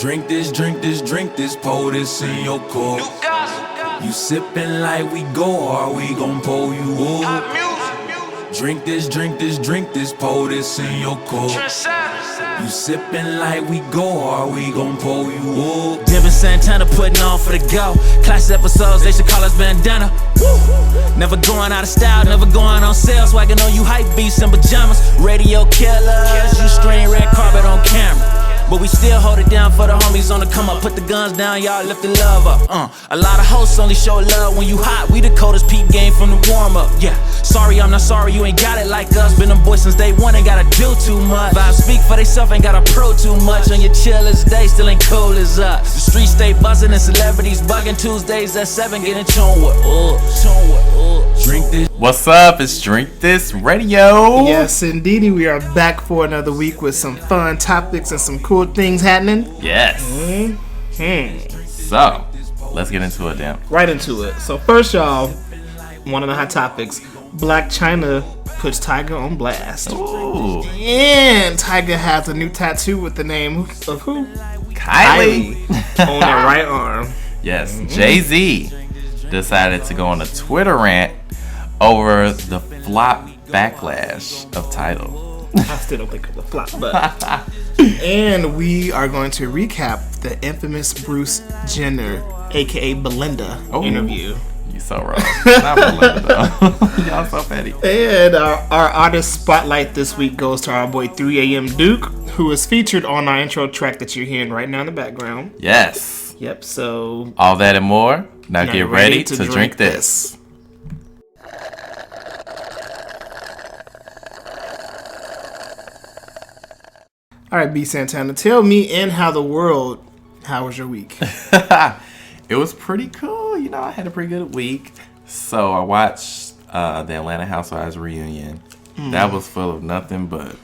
Drink this, pour this in your cup. You sippin' like we go hard, we gon' pour you up. Drink this, pour this in your cup. You sippin' like we go hard, we gon' pour you up. Devin Santana putting on for the go. Classic episodes, they should call us bandana. Woo. Never going out of style, never going on sale. Swaggin' on you hype beats in pajamas. Radio killers, you string red carpet on camera. But we still hold it down for the homies on the come up. Put the guns down, y'all lift the love up. A lot of hosts only show love when you hot. We the coldest peep game from the warm up. Yeah, sorry, I'm not sorry, you ain't got it like us. Been them boys since day one, ain't gotta do too much. Vibes speak for theyself, ain't gotta pro too much. On your chillest day, still ain't cool as us. The streets stay buzzing and celebrities bugging. Tuesdays at 7, getting tuned with Drink this. What's up? It's Drink This Radio. Yes, indeedy. We are back for another week with some fun topics and some cool things happening. Yes. So, let's get into it, Dan. Right into it. So first, y'all, one of the hot topics. Blac Chyna puts Tyga on blast. Ooh. And Tyga has a new tattoo with the name of who? Kylie. On their right arm. Yes. Jay-Z decided to go on a Twitter rant over the flop backlash of Tidal. I still don't think of the flop, but. And we are going to recap the infamous Bruce Jenner, aka Belinda, interview. You so wrong. Not Belinda, though. Y'all so petty. And our artist spotlight this week goes to our boy 3am Duke, who is featured on our intro track that you're hearing right now in the background. Yes. Yep, so. All that and more. Now get ready to drink this. All right, B. Santana, tell me and how was your week? It was pretty cool. You know, I had a pretty good week. So I watched the Atlanta Housewives reunion. That was full of nothing but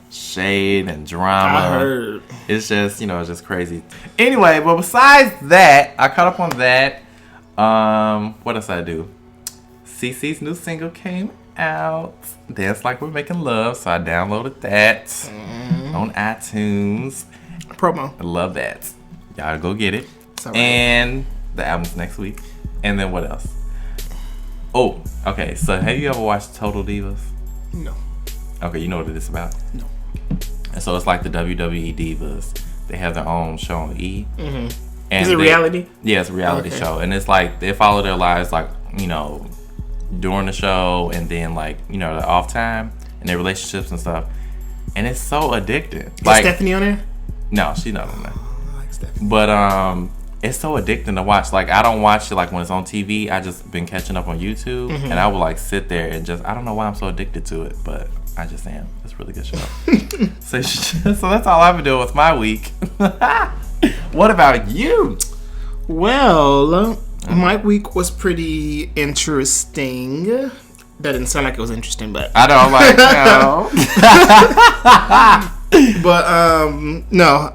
shade and drama. I heard. It's just, it's just crazy. Anyway, but besides that, I caught up on that. What else I do? CeCe's new single came out. Dance Like We're Making Love. So I downloaded that on iTunes. Promo. I love that. Y'all go get it. Right. And the album's next week. And then what else? Oh, okay. So have you ever watched Total Divas? No. Okay, you know what it is about? No. And so it's like the WWE Divas. They have their own show on E. Mm-hmm. And is it reality? Yeah, it's a reality show. And it's like they follow their lives like, during the show and then like, the off time and their relationships and stuff. And it's so addicting. Is Stephanie on there? No, she's not on there. I like Stephanie. But it's so addicting to watch. Like, I don't watch it like when it's on TV. I just been catching up on YouTube, and I would like sit there and just, I don't know why I'm so addicted to it, but I just am. It's a really good show. So that's all I've been doing with my week. What about you? Well, my week was pretty interesting. That didn't sound like it was interesting, but I know, like, no. But no.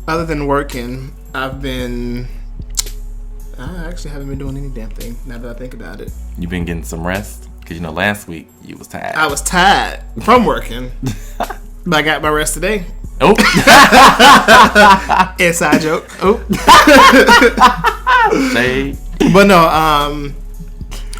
Other than working, I actually haven't been doing any damn thing. Now that I think about it, You been getting some rest? Because last week you was tired. I was tired from working, but I got my rest today. Oh, Inside joke. Oh, shade. But no.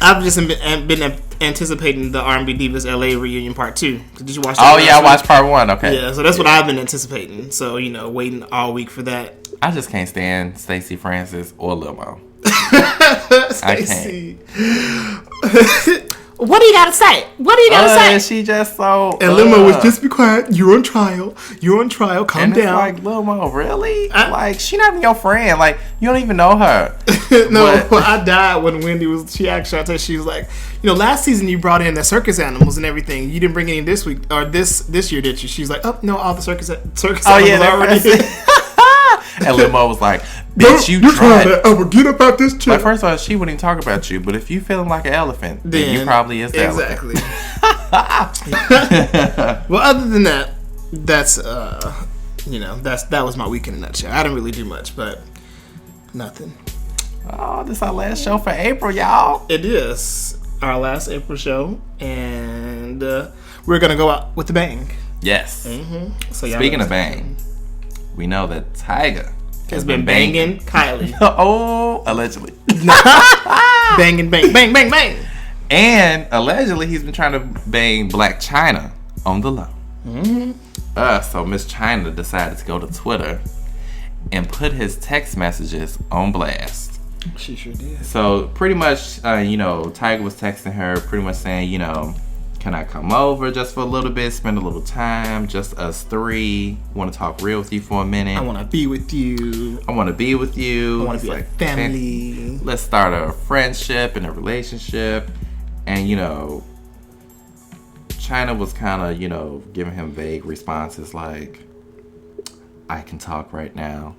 I've just been anticipating the R&B Divas LA reunion part 2. Did you watch that? Oh yeah, I watched part 1. Okay. Yeah, so that's what I've been anticipating. So waiting all week for that. I just can't stand Stacey Francis or Lil Mo. Stacey. What do you gotta say? What do you gotta say? She just so. And Lil Mo was just be quiet. You're on trial. Calm and down. It's like, Lil Mo, really? Like, she not even your friend. Like, you don't even know her. No, I died when Wendy was. She asked Shantae. She was like, last season you brought in the circus animals and everything. You didn't bring any this week or this year, did you? She's like, oh no, all the circus animals already. And Lil Mo was like, bitch, you tried that. I will get up out this chair. But first of all, she wouldn't even talk about you. But if you feeling like an elephant, then you probably is the exactly. elephant. Well, other than that, that's that was my week in a nutshell. I didn't really do much, but nothing. Oh, this is our last show for April, y'all. It is our last April show, and we're gonna go out with a bang. Yes. Mm-hmm. So speaking of bang, we know that Tyga has been banging Kylie. Oh, allegedly. Banging, bang, bang, bang, bang. And allegedly, he's been trying to bang Blac Chyna on the low. So Miss Chyna decided to go to Twitter and put his text messages on blast. She sure did. So pretty much, Tyga was texting her, pretty much saying, can I come over just for a little bit, spend a little time, just us three. Want to talk real with you for a minute. I want to be with you. I want to be with you. I want to be like family. Let's start a friendship and a relationship. And, Chyna was kind of, giving him vague responses like, I can talk right now.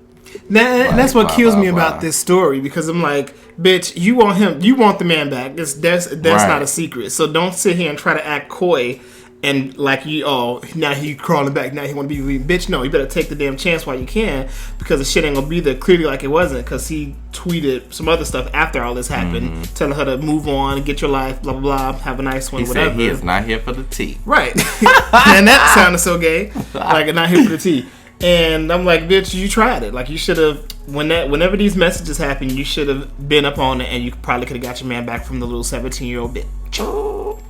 That's what kills me about this story, because I'm like, bitch, you want the man back. That's not a secret. So don't sit here and try to act coy and like now he crawling back, now he want to be with you. Bitch, no, you better take the damn chance while you can, because the shit ain't gonna be there clearly like it wasn't, because he tweeted some other stuff after all this happened, telling her to move on, get your life, blah, blah, blah, have a nice one, whatever. Said he is not here for the tea. Right. And that sounded so gay. Like, not here for the tea. And I'm like, bitch, you tried it. Like, you should have, whenever these messages happen, you should have been up on it, and you probably could have got your man back from the little 17-year-old bitch.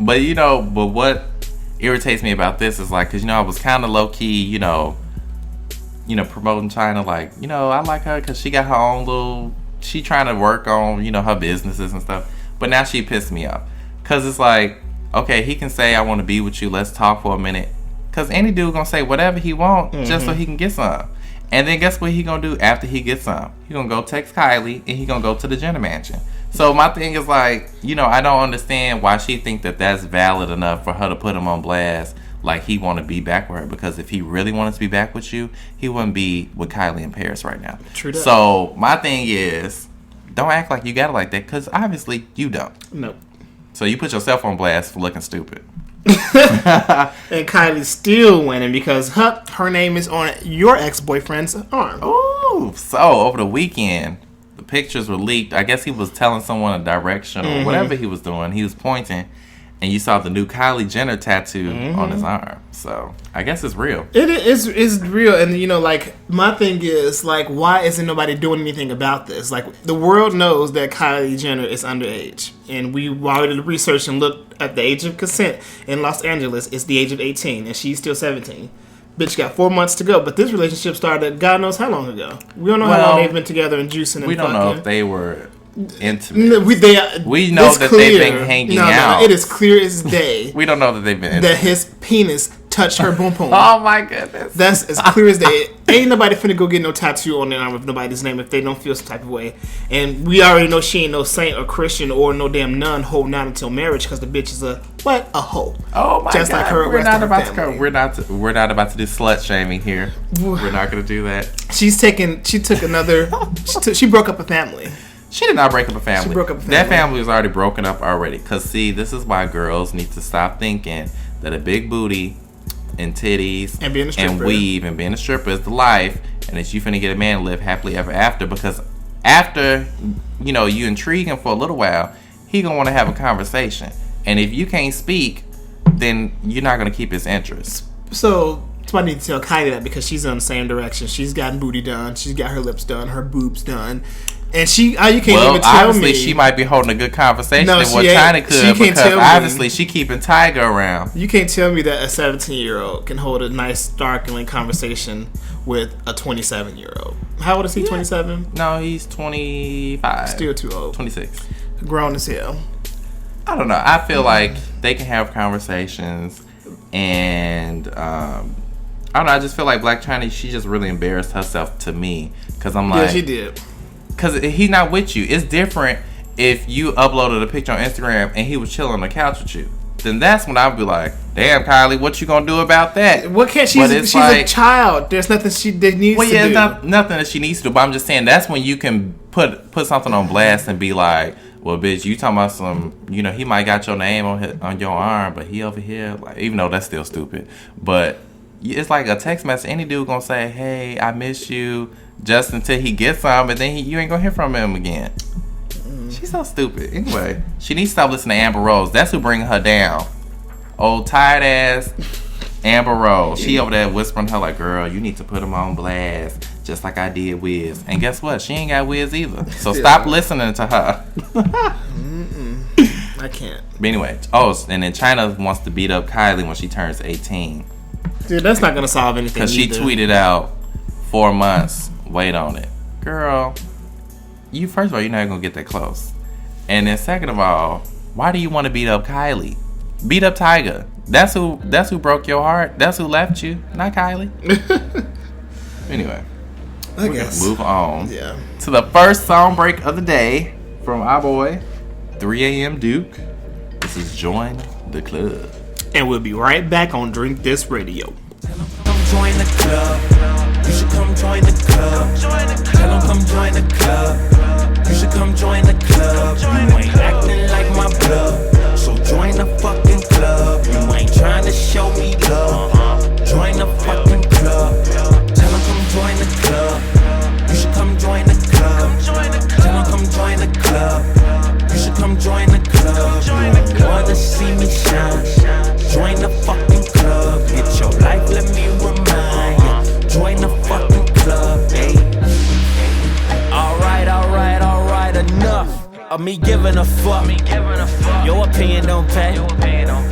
But what irritates me about this is like, because I was kind of low key, promoting Chyna, like, I like her because she got her own little, she trying to work on, her businesses and stuff. But now she pissed me off, because it's like, okay, he can say I want to be with you, let's talk for a minute. Because any dude gonna say whatever he want just so he can get some. And then guess what he gonna do after he gets some? He gonna go text Kylie and he gonna go to the Jenner mansion. So my thing is like, I don't understand why she think that that's valid enough for her to put him on blast like he want to be back with her. Because if he really wanted to be back with you, he wouldn't be with Kylie in Paris right now. True that. So my thing is, don't act like you got it like that, because obviously you don't. Nope. So you put yourself on blast for looking stupid. And Kylie's still winning because her name is on your ex-boyfriend's arm. Ooh, so over the weekend, the pictures were leaked. I guess he was telling someone a direction or whatever he was doing. He was pointing, and you saw the new Kylie Jenner tattoo on his arm. So I guess it's real. It's real, and like, my thing is like, why isn't nobody doing anything about this? Like, the world knows that Kylie Jenner is underage, and we already researched and looked at the age of consent in Los Angeles. It's the age of 18, and she's still 17. Bitch got 4 months to go, but this relationship started God knows how long ago. We don't know how long they've been together and juicing and we don't fucking. know if they were intimate. We know that they've been hanging out. No, it is clear as day. We don't know that they've been intimate. That his penis touched her boom boom. Oh my goodness. That's as clear as day. Ain't nobody finna go get no tattoo on their arm with nobody's name if they don't feel some type of way. And we already know she ain't no saint or Christian or no damn nun holding out until marriage, because the bitch is a hoe. Oh my Just God. like her. We're not about to do slut shaming here. We're not gonna do that. She broke up a family. She did not break up a family. She broke up a family. That family was already broken up already. Because, see, this is why girls need to stop thinking that a big booty and titties and being a stripper and weave and being a stripper is the life, and that you finna get a man and live happily ever after. Because after, you intrigue him for a little while, he gonna want to have a conversation. And if you can't speak, then you're not gonna keep his interest. So somebody need to tell Kylie that, because she's in the same direction. She's gotten booty done. She's got her lips done. Her boobs done. And you can't even tell me. Obviously, she might be holding a good conversation than what Chyna could, because obviously she keeping Tyga around. You can't tell me that a 17-year-old can hold a nice, sparkling conversation with a 27-year-old. How old is he, 27? No, he's 25. Still too old. 26. Grown as hell. I don't know. I feel like they can have conversations, and I don't know. I just feel like Blac Chyna, she just really embarrassed herself to me, because I'm like... Yeah, she did. Because he's not with you. It's different if you uploaded a picture on Instagram and he was chilling on the couch with you. Then that's when I'd be like, damn, Kylie, what you gonna do about that? What can't she's a child. There's nothing she needs to do. Well, yeah, nothing that she needs to do. But I'm just saying, that's when you can put something on blast and be like, well, bitch, you talking about some, he might got your name on your arm, but he over here, like, even though that's still stupid. But it's like a text message. Any dude gonna say, hey, I miss you, just until he gets some, and then you ain't gonna hear from him again. She's so stupid. Anyway, she needs to stop listening to Amber Rose. That's who bringing her down. Old tired ass Amber Rose, she over there whispering her like, girl, you need to put him on blast, just like I did Wiz. And guess what? She ain't got Wiz either. So stop listening to her. I can't. But anyway, and then Chyna wants to beat up Kylie when she turns 18. Dude, that's not gonna solve anything. Because she tweeted out 4 months, wait on it. Girl, first of all, you're not gonna get that close. And then second of all, why do you want to beat up Kylie? Beat up Tyga. That's who broke your heart. That's who left you, not Kylie. Anyway, I guess move on. Yeah. To the first song break of the day from our boy 3 a.m. Duke. This is Join the Club. And we'll be right back on Drink This Radio. Come join the club. You should come join the club. Tell them come join the club. You should come join the club. You ain't acting like my blood, so join the fucking club. You ain't trying to show me love. Join the fucking club. Tell them come join the club. You should come join the club. Tell them come join the club. You should come join the club. You wanna see me shine? Join the fucking club. Get your life, let me remind you. Join the fucking club, ayy. Alright, enough of me giving a fuck. Your opinion don't pay.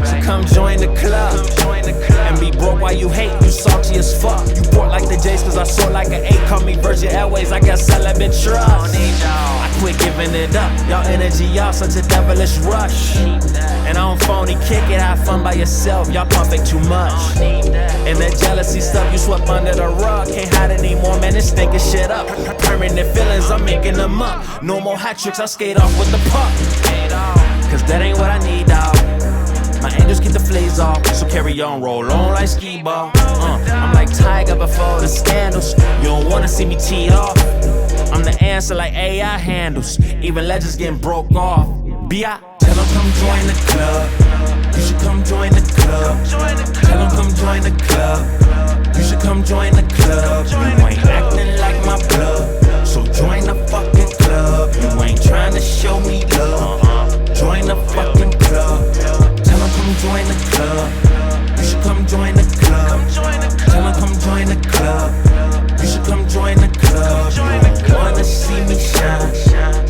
So come join the club. And be broke while you hate. You salty as fuck. You bought like the J's cause I soar like an 8. Call me Virgin Airways, I guess I let it trust. I quit giving it up. Y'all energy, y'all such a devilish rush. And I don't phony kick it, have fun by yourself. Y'all pumping too much. And that jealousy stuff you swept under the rug. Can't hide anymore, man, it's stinking shit up. Permanent feelings, I'm making them up. No more hat tricks, I skate off with the puck. Cause that ain't what I need, dawg. My angels keep the fleas off, so carry on, roll on like skee ball. I'm like Tyga before the scandals. You don't wanna see me teed off. I'm the answer like AI handles. Even legends getting broke off. B.I. Tell them come join the club. You should come join the club. Tell them come join the club. You should come join the club. You ain't acting like my blood, so join the fucking club. You ain't trying to show me love. Join the fucking club. Tell them come join the club. You should come join the club. Tell them come join the club. You should come join the club. You wanna see me shine?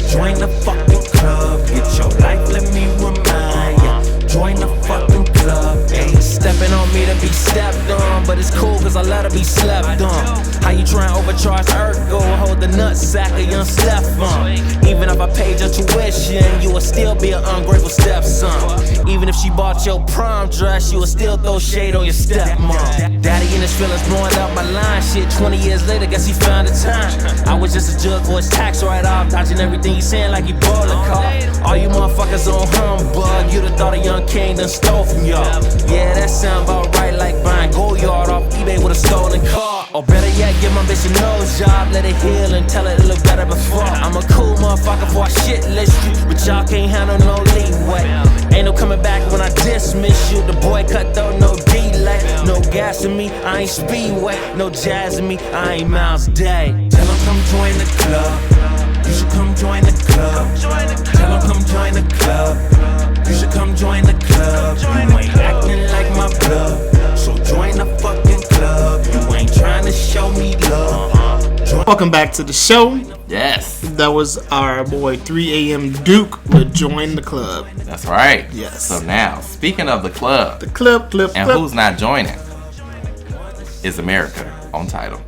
Join the fucking club. Get your life, let me remind ya. Join the fucking club. Ayy, stepping on me to be stepped on, but it's cool cause I let her be slept on. How you try and overcharge Ergo? Hold the nutsack of young slept on. Even if I paid your tuition, you would still be an ungrateful stepson. Even if she bought your prom dress, you would still throw shade on your stepmom. Daddy in his feelings blowing up my line. Shit, 20 years later, guess he found the time. I was just a judge for his tax write-off, dodging everything he's saying like he bought a car. All you motherfuckers on humbug, you'd have thought a young king done stole from y'all. Yeah, that sound about right, like buying Goyard off eBay with a stolen car. Or better yet, give my bitch a nose job, let it heal and tell it to look better before. I'm a cool motherfucker before I shit list you, but y'all can't handle no leeway. Ain't no coming back when I dismiss you. The boy cut though, no delay. No gas in me, I ain't Speedway. No jazz in me, I ain't Miles Day. Tell them come join the club. You should come join the club. Tell them come join the club. You should come join the club. You ain't acting like my blood, so join the fucking club. You ain't trying to show me love. Welcome back to the show. Yes. That was our boy 3 a.m. Duke with Join the Club. That's right. Yes. So now, speaking of the club. The club. And who's not joining is America on Tidal.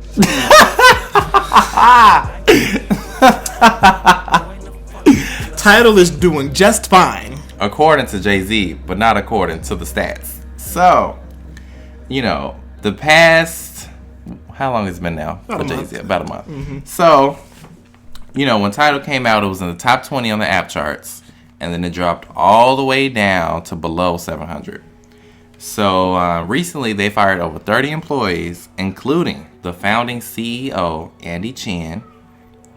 Tidal is doing just fine. According to Jay-Z, but not according to the stats. So, the past, how long has it been now for Jay-Z? About a month. Mm-hmm. So, when Tidal came out, it was in the top 20 on the app charts, and then it dropped all the way down to below 700. So, recently they fired over 30 employees, including the founding CEO, Andy Chin.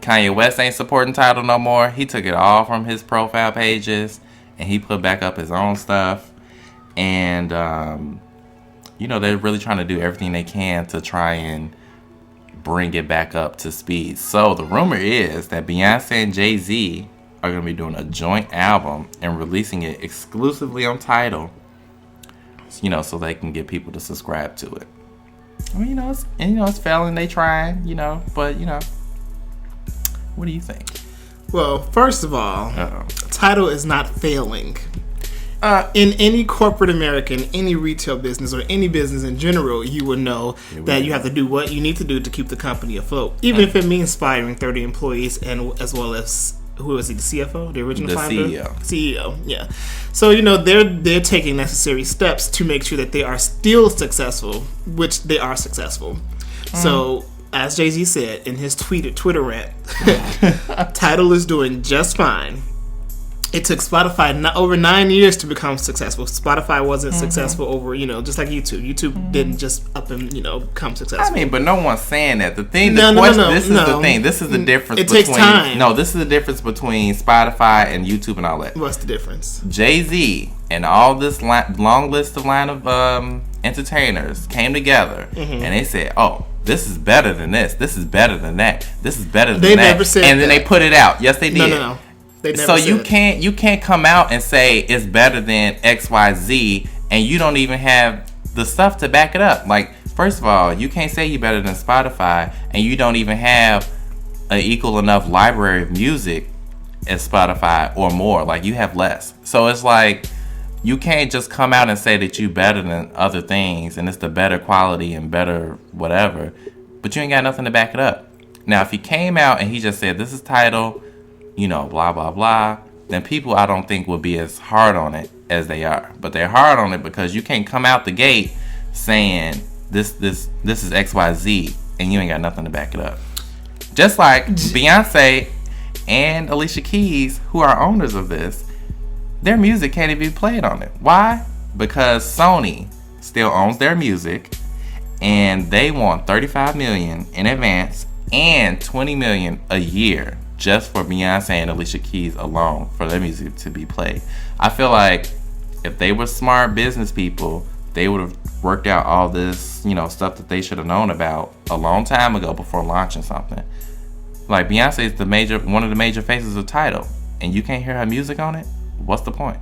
Kanye West ain't supporting Tidal no more. He took it all from his profile pages, and he put back up his own stuff. And, they're really trying to do everything they can to try and bring it back up to speed. So the rumor is that Beyonce and Jay-Z are going to be doing a joint album and releasing it exclusively on Tidal so they can get people to subscribe to it. I mean, it's failing. They trying, but what do you think? Well, first of all, Tidal is not failing. In any corporate American, any retail business, or any business in general, you would know that you have to do what you need to do to keep the company afloat, even if it means firing 30 employees, and as well as, who is he, the CFO, the original founder? CEO, yeah. So, they're taking necessary steps to make sure that they are still successful, which they are successful. So, as Jay-Z said in his Twitter rant, Tidal is doing just fine. It took Spotify over 9 years to become successful. Spotify wasn't successful over, just like YouTube. YouTube didn't just up and, become successful. I mean, but no one's saying that. The thing, this is the thing. This is the difference. It takes time. No, this is the difference between Spotify and YouTube and all that. What's the difference? Jay-Z and all this long list of line of entertainers came together and they said, "Oh, this is better than this. This is better than that. This is better than that." They never said that. And then they put it out. Yes, they did. No. So you can't come out and say it's better than XYZ and you don't even have the stuff to back it up. Like, first of all, you can't say you're better than Spotify and you don't even have an equal enough library of music as Spotify or more. Like, you have less. So it's like, you can't just come out and say that you're better than other things and it's the better quality and better whatever, but you ain't got nothing to back it up. Now, if he came out and he just said, this is Tidal, blah, blah, blah, then people, I don't think, will be as hard on it as they are. But they're hard on it because you can't come out the gate saying this is XYZ and you ain't got nothing to back it up. Just like Beyonce and Alicia Keys, who are owners of this, their music can't even be played on it. Why? Because Sony still owns their music and they want $35 million in advance and $20 million a year just for Beyonce and Alicia Keys alone for their music to be played. I feel like if they were smart business people, they would have worked out all this, stuff that they should have known about a long time ago before launching something. Like, Beyonce is one of the major faces of Tidal, and you can't hear her music on it. What's the point?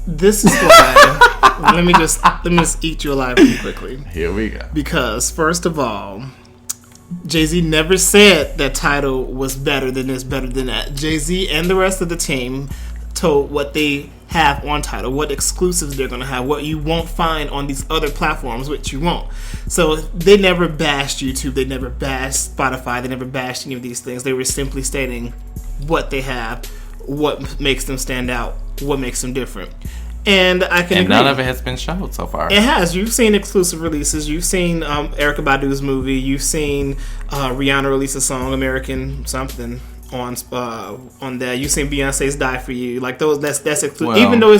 This is why. let me just eat you alive really quickly. Here we go. Because first of all, Jay-Z never said that Tidal was better than this, better than that. Jay-Z and the rest of the team told what they have on Tidal, what exclusives they're going to have, what you won't find on these other platforms, which you won't. So they never bashed YouTube, they never bashed Spotify, they never bashed any of these things. They were simply stating what they have, what makes them stand out, what makes them different. And I can agree. None of it has been showed so far. It has. You've seen exclusive releases. You've seen Erykah Badu's movie. You've seen Rihanna release a song, American something, on that. You've seen Beyonce's "Die for You." Like those. That's exclusive. Well, even though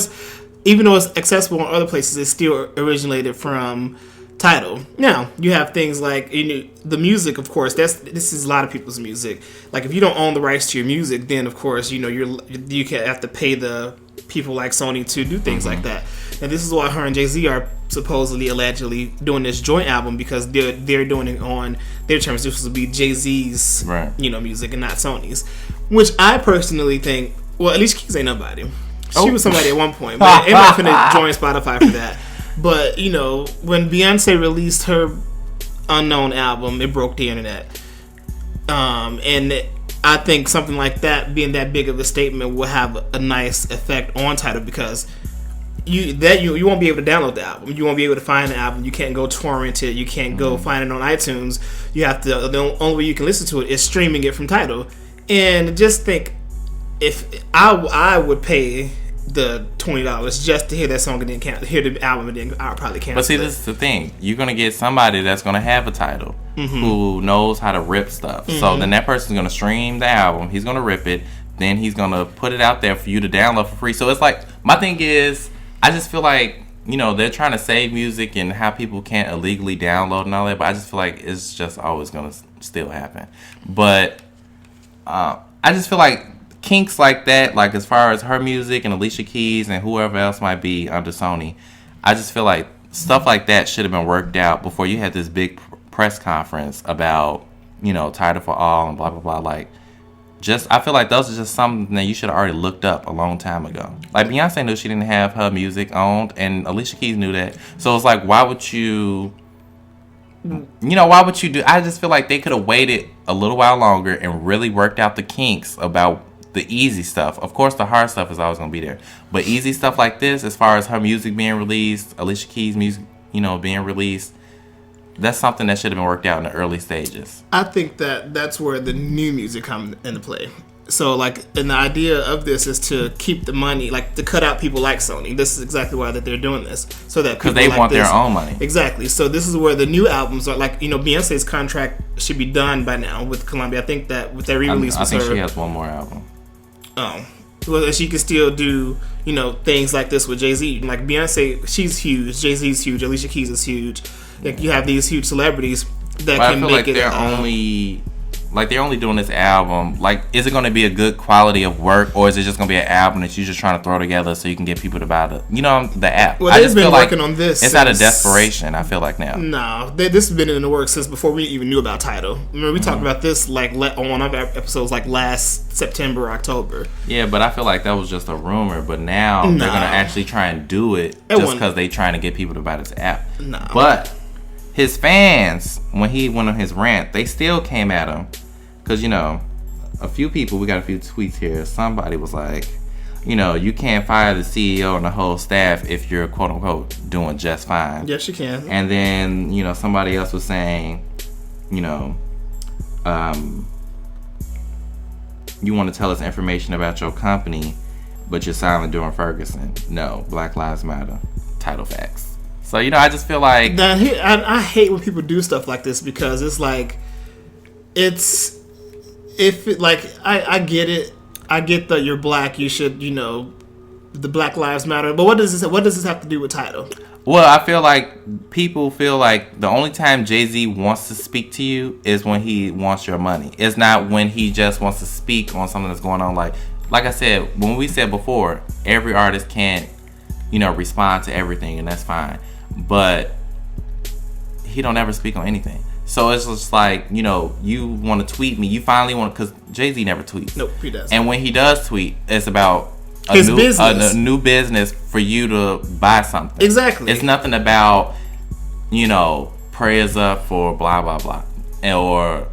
it's accessible on other places, it still originated from Tidal. Now you have things like the music. Of course, this is a lot of people's music. Like, if you don't own the rights to your music, then of course you can have to pay the people like Sony to do things like that. And this is why her and Jay-Z are supposedly, allegedly doing this joint album, because they're doing it on their terms. This will be Jay-Z's music and not Sony's, which I personally think, well, at least Keys ain't nobody. She was somebody at one point, but I'm not gonna join Spotify for that. But when Beyonce released her Unknown album, it broke the internet, and I think something like that, being that big of a statement, will have a nice effect on Tidal, because you won't be able to download the album. You won't be able to find the album. You can't go torrent it. You can't go find it on iTunes. You have to. The only way you can listen to it is streaming it from Tidal. And just think, if I would pay the $20 just to hear that song and then hear the album, and then I'll probably cancel. But see, this is the thing. You're gonna get somebody that's gonna have a Tidal who knows how to rip stuff. So then that person's gonna stream the album. He's gonna rip it. Then he's gonna put it out there for you to download for free. So it's like, my thing is, I just feel like they're trying to save music and how people can't illegally download and all that. But I just feel like it's just always gonna still happen. But I just feel like kinks like that, like as far as her music and Alicia Keys and whoever else might be under Sony, I just feel like stuff like that should have been worked out before you had this big press conference about Tidal for all and blah blah blah. Like, I feel like those are just something that you should have already looked up a long time ago. Like Beyonce knew she didn't have her music owned, and Alicia Keys knew that. So it's like, why would you? Why would you do? I just feel like they could have waited a little while longer and really worked out the kinks about the easy stuff. Of course, the hard stuff is always gonna be there, but easy stuff like this, as far as her music being released, Alicia Keys' music, being released. That's something that should have been worked out in the early stages. I think that's where the new music comes into play. So, and the idea of this is to keep the money, to cut out people like Sony. This is exactly why that they're doing this, so that because they want their own money. Exactly. So this is where the new albums are. Beyonce's contract should be done by now with Columbia. I think that with their re-release, I think she has one more album. Oh, well, she can still do things like this with Jay-Z. Like Beyonce, she's huge. Jay-Z's huge. Alicia Keys is huge. You have these huge celebrities that can make it. They're only doing this album. Is it going to be a good quality of work, or is it just going to be an album that you're just trying to throw together so you can get people to buy the app? Well, they've been working on this. It's out of desperation. I feel like now. No, this has been in the works since before we even knew about Tidal. Remember, we talked about this on one of our episodes last September, October. Yeah, but I feel like that was just a rumor. But now they're going to actually try and do it just because they're trying to get people to buy this app. No, but his fans, when he went on his rant, they still came at him. Because, a few people, we got a few tweets here. Somebody was like, you can't fire the CEO and the whole staff if you're, quote unquote, doing just fine. Yes, you can. And then, somebody else was saying, you want to tell us information about your company, but you're silent during Ferguson. No, Black Lives Matter. Title facts. So, I just feel like... I hate when people do stuff like this because it's like... I get it. I get that you're black. You should, the Black Lives Matter. But what does this have to do with Tidal? Well, I feel like people feel like the only time Jay-Z wants to speak to you is when he wants your money. It's not when he just wants to speak on something that's going on. Like I said, when we said before, every artist can't, respond to everything, and that's fine. But he don't ever speak on anything. So it's just like, you want to tweet me. You finally want to, because Jay-Z never tweets. Nope, he doesn't. And when he does tweet, it's about business. A new business for you to buy something. Exactly. It's nothing about, prayers up for blah, blah, blah. Or,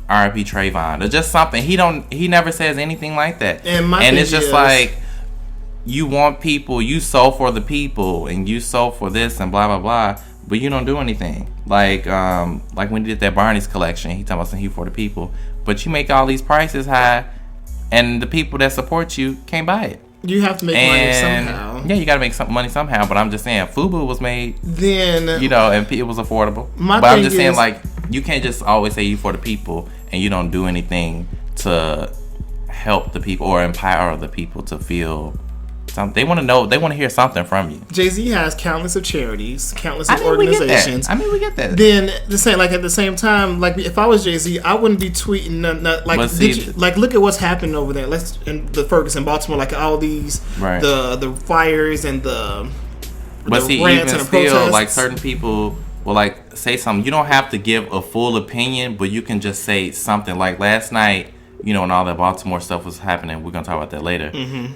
R.I.P. Trayvon. Or just something. He never says anything like that. And it's just like, you want people, you sow for the people, and you sow for this and blah, blah, blah. But you don't do anything. Like when he did that Barney's collection, he talking about something for the people. But you make all these prices high, and the people that support you can't buy it. You have to make money somehow. Yeah, you got to make some money somehow. But I'm just saying, FUBU was made, then and it was affordable. But I'm just saying, you can't just always say you for the people, and you don't do anything to help the people or empower the people to feel. They want to know. They want to hear something from you. Jay-Z has countless of charities, countless of organizations. We get that. Then at the same time, if I was Jay-Z, I wouldn't be tweeting look at what's happening over there. In the Ferguson, Baltimore, all these the fires and the rants and the protests. Certain people will say something. You don't have to give a full opinion, but you can just say something. Like last night, when all that Baltimore stuff was happening, we're gonna talk about that later. Mm-hmm.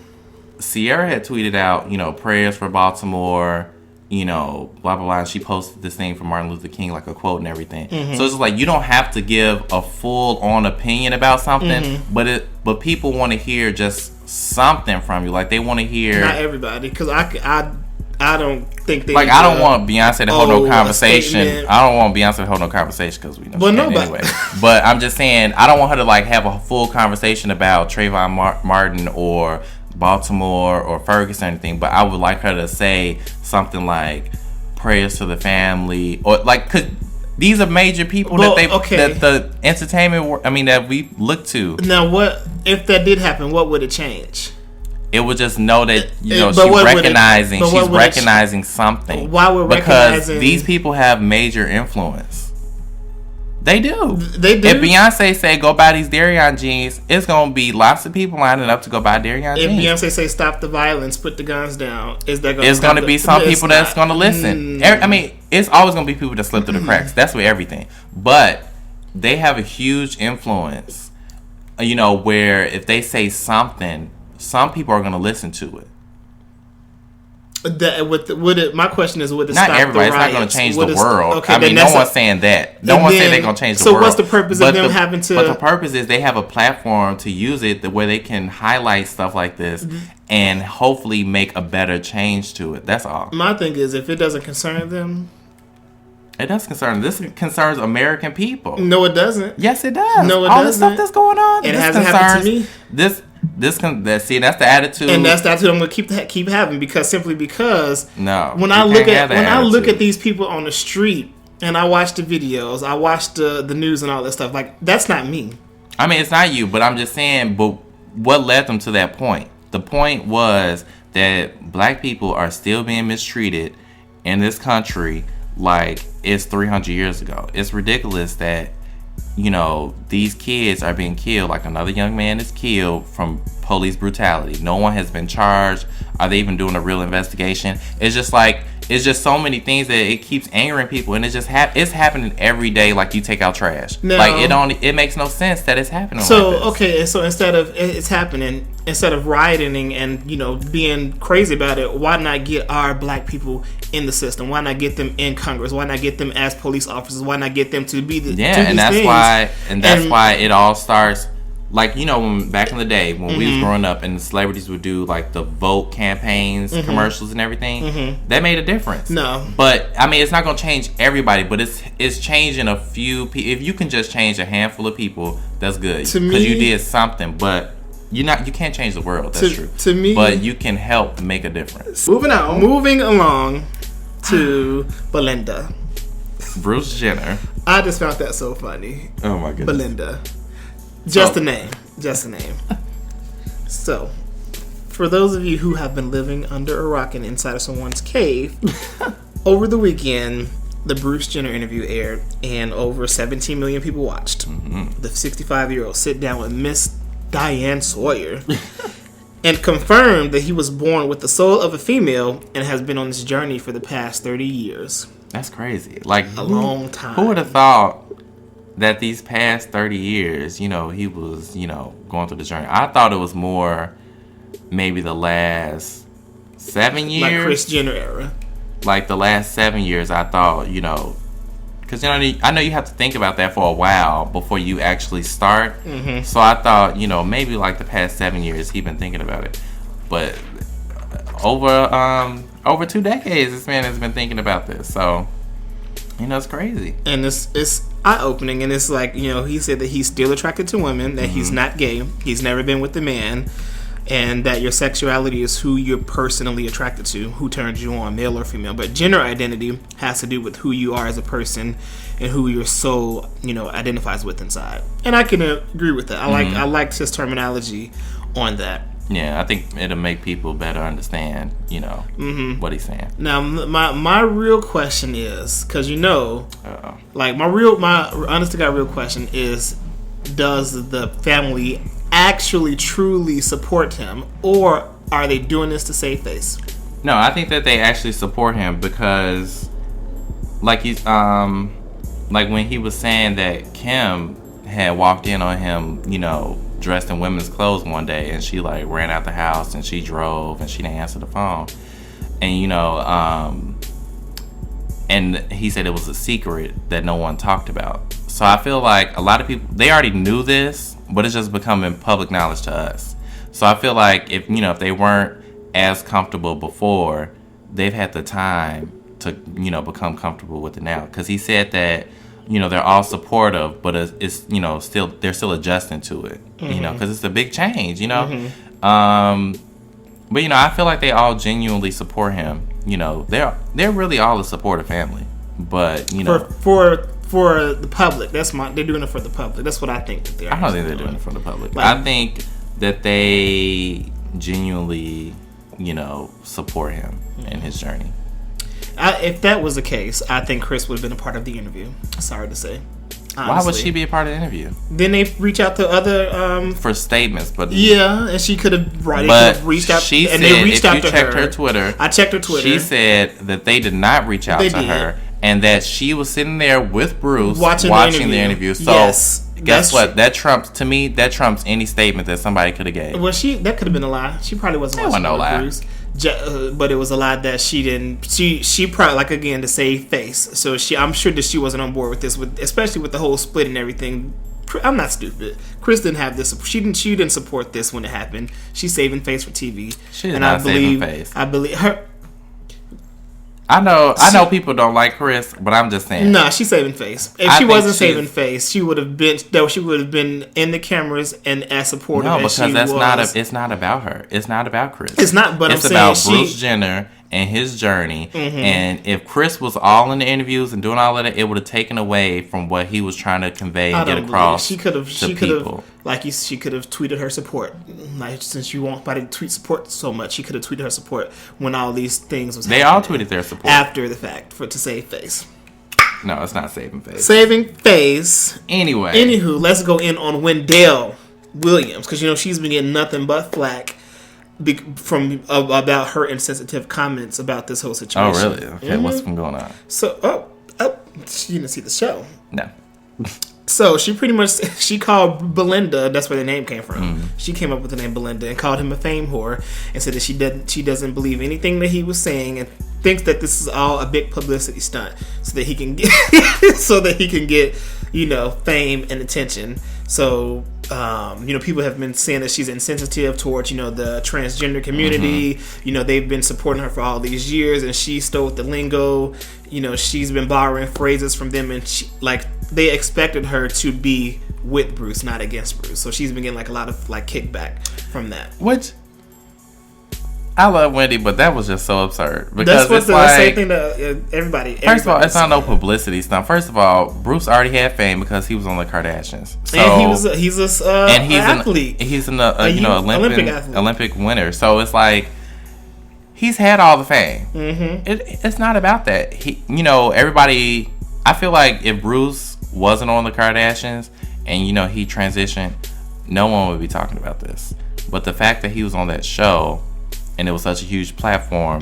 Sierra had tweeted out, prayers for Baltimore, blah, blah, blah. And she posted this thing from Martin Luther King, a quote and everything. Mm-hmm. So it's you don't have to give a full-on opinion about something, mm-hmm. but people want to hear just something from you. They want to hear... Not everybody, because I don't think they... I don't want Beyonce to hold no conversation. I don't want Beyonce to hold no conversation, because we know she can't anyway. But I'm just saying, I don't want her to, have a full conversation about Trayvon Martin or... Baltimore or Ferguson or anything, but I would like her to say something like prayers to the family, or cause these are major people that the entertainment that we look to. Now, what if that did happen? What would it change? It would just know that she's recognizing something. Why would because these people have major influence. They do. They do. If Beyonce say go buy these Darion jeans, it's gonna be lots of people lining up to go buy Darion jeans. If Beyonce say stop the violence, put the guns down, is that gonna? It's gonna be some people that's gonna listen. It's always gonna be people that slip through the cracks. That's with everything. But they have a huge influence where if they say something, some people are going to listen to it. My question is, would it not stop everybody? The riots? It's not going to change the world. Okay, I mean, no one's saying that. No one's saying they're going to change the world. So what's the purpose of them having to? But the purpose is they have a platform to use it where they can highlight stuff like this and hopefully make a better change to it. That's all. My thing is, if it doesn't concern them. It does concern. This concerns American people. No, it doesn't. Yes, it does. No, it all doesn't. the stuff that's going on. It hasn't happened to me. That's the attitude. And that's the attitude I'm going to keep having simply because no. When I look at these people on the street and I watch the videos, I watch the news and all that stuff. Like, that's not me. I mean, it's not you, but I'm just saying. But what led them to that point? The point was that black people are still being mistreated in this country. Like it's 300 years ago. It's ridiculous that, these kids are being killed. Like another young man is killed from police brutality. No one has been charged. Are they even doing a real investigation? It's just so many things that it keeps angering people, and it's happening every day. Like you take out trash. No. Like it makes no sense that it's happening. So like this. Okay, so instead of rioting and being crazy about it, why not get our black people in the system? Why not get them in Congress? Why not get them as police officers? Why not get them to be the that's why it all starts. Like, when back in the day when we was growing up and the celebrities would do like the vote campaigns, commercials and everything, that made a difference. No. But I mean, it's not going to change everybody, but it's changing a few people. If you can just change a handful of people, that's good. To me, because you did something, but you can't change the world. That's true. To me, but you can help make a difference. Moving along to Belinda. Bruce Jenner. I just found that so funny. Oh my goodness. Belinda. Just a name. So, for those of you who have been living under a rock and inside of someone's cave, over the weekend, the Bruce Jenner interview aired, and over 17 million people watched. The 65-year-old sit down with Miss Diane Sawyer and confirmed that he was born with the soul of a female and has been on this journey for the past 30 years. That's crazy. Like a long time. Who would have thought that these past 30 years, he was, going through the journey? I thought it was more maybe the last 7 years. Like Kris Jenner era. Like the last 7 years, I thought, because I know you have to think about that for a while before you actually start. So I thought, maybe like the past 7 years he's been thinking about it. But over 2 decades, this man has been thinking about this. So, it's crazy. And it's eye-opening, and it's like, he said that he's still attracted to women, that he's not gay, he's never been with a man, and that your sexuality is who you're personally attracted to, who turns you on, male or female. But gender identity has to do with who you are as a person and who your soul, identifies with inside. And I can agree with that. I liked his terminology on that. Yeah, I think it'll make people better understand, what he's saying. Now, my real question is, because my honest to God real question is, does the family actually truly support him, or are they doing this to save face? No, I think that they actually support him because, like he's like when he was saying that Kim had walked in on him, dressed in women's clothes one day, and she like ran out the house and she drove and she didn't answer the phone, and and he said it was a secret that no one talked about. So I feel like a lot of people, they already knew this, but it's just becoming public knowledge to us. So I feel like if they weren't as comfortable before, they've had the time to become comfortable with it now. Because he said that they're all supportive, but it's still they're still adjusting to it, because it's a big change, But I feel like they all genuinely support him. They're really all a supportive family. But for the public, they're doing it for the public. That's what I think that they're. I don't think they're doing it for the public. I think that they genuinely, support him in his journey. If that was the case, I think Kris would have been a part of the interview. Sorry to say. Honestly. Why would she be a part of the interview? Then they reach out to other for statements, but and she could have reached out. She and said, they reached out to checked her Twitter. I checked her Twitter. She said that they did not reach out to her, and that she was sitting there with Bruce watching the interview. So Guess what? That trumps any statement that somebody could have gave. Well, that could have been a lie. She probably wasn't watching no lie. Bruce. But it was a lie that she didn't. She probably, like, again, to save face. So I'm sure that she wasn't on board with this, especially with the whole split and everything. I'm not stupid. Chris didn't have this. She didn't support this when it happened. She's saving face for TV. She's not saving face. I believe her. I know people don't like Chris, but I'm just saying. No, she's saving face. If she wasn't saving face, she would have been in the cameras and as supportive as she was. No, because it's not about her. It's not about Chris. It's not, but it's about Bruce Jenner and his journey. Mm-hmm. And if Chris was all in the interviews and doing all of that, it would have taken away from what he was trying to convey and get across. She could have tweeted her support. Like, since you want somebody to tweet support so much, she could have tweeted her support when all these things was happening. They all tweeted their support after the fact to save face. No, it's not saving face. Saving face. Anywho, let's go in on Wendell Williams, because she's been getting nothing but flack from about her insensitive comments about this whole situation. Oh, really? Okay, what's been going on? So, you didn't see the show. No. So she called Belinda. That's where the name came from. She came up with the name Belinda and called him a fame whore and said that she doesn't believe anything that he was saying and thinks that this is all a big publicity stunt so that he can get fame and attention. So people have been saying that she's insensitive towards the transgender community. Mm-hmm. They've been supporting her for all these years, and she stole the lingo. She's been borrowing phrases from them, and they expected her to be with Bruce, not against Bruce. So she's been getting a lot of kickback from that. Which I love Wendy, but that was just so absurd. Because that's the same thing that everybody. First of all, it's not no publicity stunt. First of all, Bruce already had fame because he was on the Kardashians. So, and he's an athlete. He's an Olympic winner. So it's like he's had all the fame. Mm-hmm. It's not about that. Everybody. I feel like if Bruce wasn't on the Kardashians and he transitioned, no one would be talking about this. But the fact that he was on that show. And it was such a huge platform,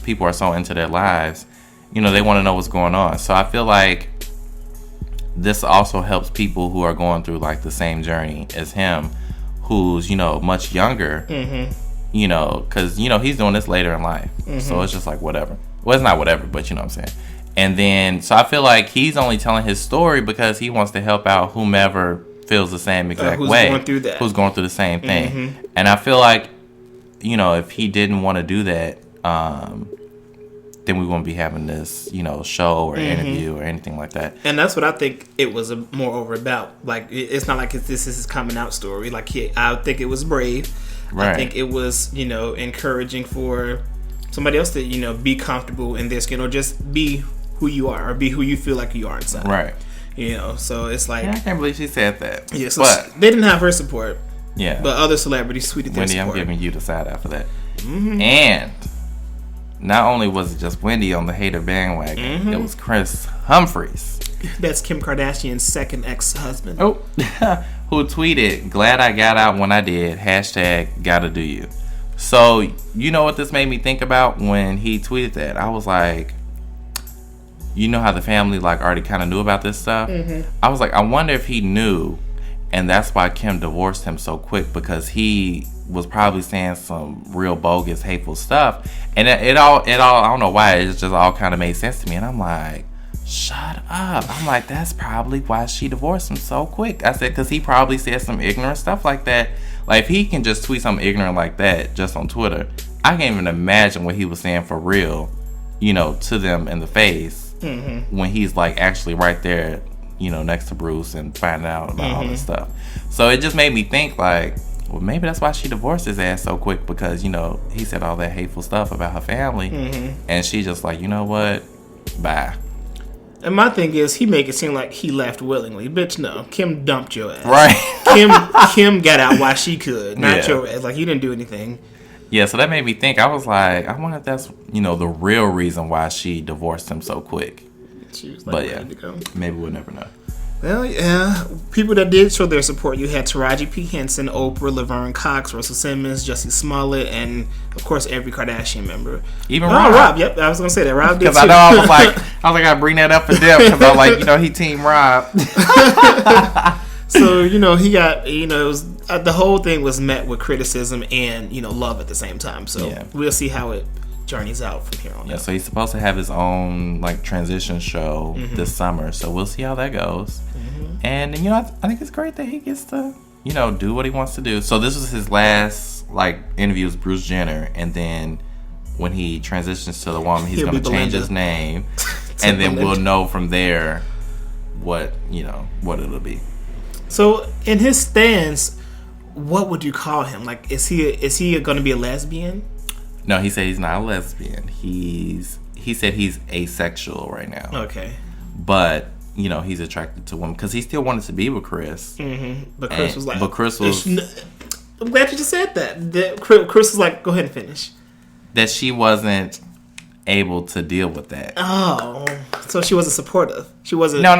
people are so into their lives, they want to know what's going on. So I feel like this also helps people who are going through the same journey as him, who's, much younger, because, he's doing this later in life. Mm-hmm. So it's just whatever. Well, it's not whatever, but you know what I'm saying. And then, so I feel like he's only telling his story because he wants to help out whomever feels the same exact way. Who's going through the same thing. Mm-hmm. And I feel like, if he didn't want to do that, then we wouldn't be having this, show or interview or anything like that. And that's what I think it was moreover about. It's not like this is his coming out story. I think it was brave. Right. I think it was, encouraging for somebody else to, be comfortable in their skin or just be who you are or be who you feel like you are inside. Right. So it's like... Yeah, I can't believe she said that. Yeah, so they didn't have her support. Yeah. But other celebrities tweeted their Wendy, support. I'm giving you the side after that. Mm-hmm. And not only was it just Wendy on the hater bandwagon, it was Chris Humphries. That's Kim Kardashian's second ex-husband. Oh. Who tweeted, "Glad I got out when I did. # gotta do you." So, you know what this made me think about when he tweeted that? I was like, how the family already kind of knew about this stuff? Mm-hmm. I was like, I wonder if he knew. And that's why Kim divorced him so quick, because he was probably saying some real bogus, hateful stuff. And it all, I don't know why, it just all kind of made sense to me. And I'm like, shut up. I'm like, that's probably why she divorced him so quick. I said, because he probably said some ignorant stuff like that. If he can just tweet something ignorant like that just on Twitter, I can't even imagine what he was saying for real, to them in the face when he's actually right there, next to Bruce and finding out about all this stuff. So it just made me think well, maybe that's why she divorced his ass so quick, because, he said all that hateful stuff about her family. And she just you know what? Bye. And my thing is, he make it seem like he left willingly. Bitch, no. Kim dumped your ass. Right. Kim got out while she could, not your ass. You didn't do anything. Yeah, so that made me think. I was like, I wonder if that's, the real reason why she divorced him so quick. She was ready to go. Maybe we'll never know. Well, yeah. People that did show their support, you had Taraji P. Henson, Oprah, Laverne Cox, Russell Simmons, Jussie Smollett, and of course every Kardashian member. Even Rob. Rob. Yep, I was gonna say that. Rob did too. Because I know I was like, I bring that up for them because I'm like, he Team Rob. So So, he got, it was, the whole thing was met with criticism and, love at the same time. So we'll see how it journeys out from here on out. So he's supposed to have his own transition show this summer. So we'll see how that goes. And I think it's great that he gets to do what he wants to do. So this was his last interview with Bruce Jenner, and then when he transitions to the woman, he's going to change his name, and then we'll know from there what it'll be. So in his stance, what would you call him? Is he going to be a lesbian? No, he said he's not a lesbian. He said he's asexual right now. Okay. But, he's attracted to women because he still wanted to be with Chris. But Chris was like... But Chris was... I'm glad you just said that. Chris was like, go ahead and finish. That she wasn't able to deal with that. Oh. So she wasn't supportive. She wasn't No.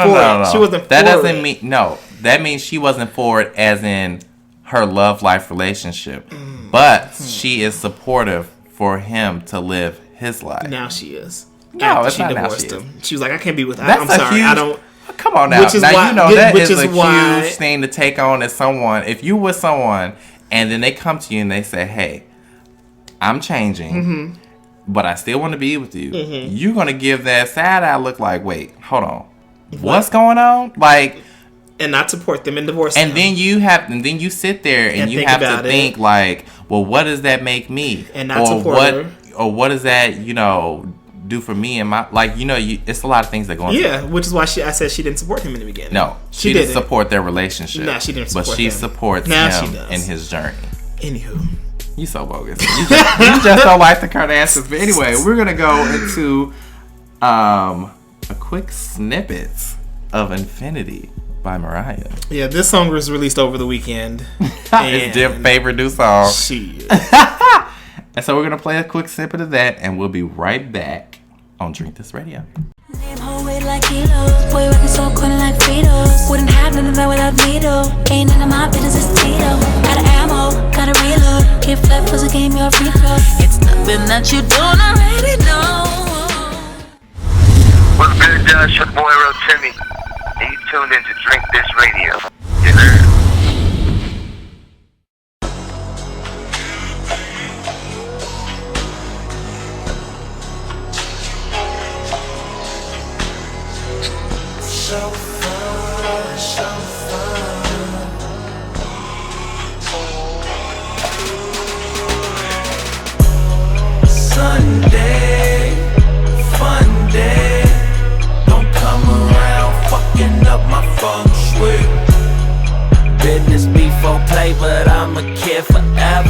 She wasn't for that doesn't mean... No. That means she wasn't for it as in her love life relationship. But she is supportive for him to live his life. Now she is. No, it's she not divorced now him. She was like, I can't be with. I'm sorry, huge, I don't. Come on now. Which is now why, that is a why, huge thing to take on as someone. If you with someone and then they come to you and they say, "Hey, I'm changing, but I still want to be with you," you're gonna give that side eye look like, "Wait, hold on, what's going on?" And not support them and divorce them. And then you sit there and you have to think well, what does that make me? And not support her. Or what does that, do for me and my it's a lot of things that go on. Yeah, which is why I said she didn't support him in the beginning. No, she didn't support their relationship. No, she didn't support him. But she supports him in his journey. Anywho. You so bogus. You just don't like the Kardashians. But anyway, we're gonna go into a quick snippet of Infinity by Mariah. Yeah, this song was released over the weekend. It's their favorite new song. Shit. And so we're going to play a quick snippet of that, and we'll be right back on Drink This Radio. Name whole weight like kilos. Boy, working so corny like Fritos. Wouldn't have none of that without me though. Ain't none of my business, it's Tito. Got an ammo, got a reload. Can't flip was a game, you're free throw. It's nothing that you don't already know. What's good, Josh? Your boy, Real Timmy. And you tuned in to Drink This Radio. You heard? So fun, so fun. Sunday, Funday. Don't come around fucking up my feng shui. Business before play, but I'm a kid forever.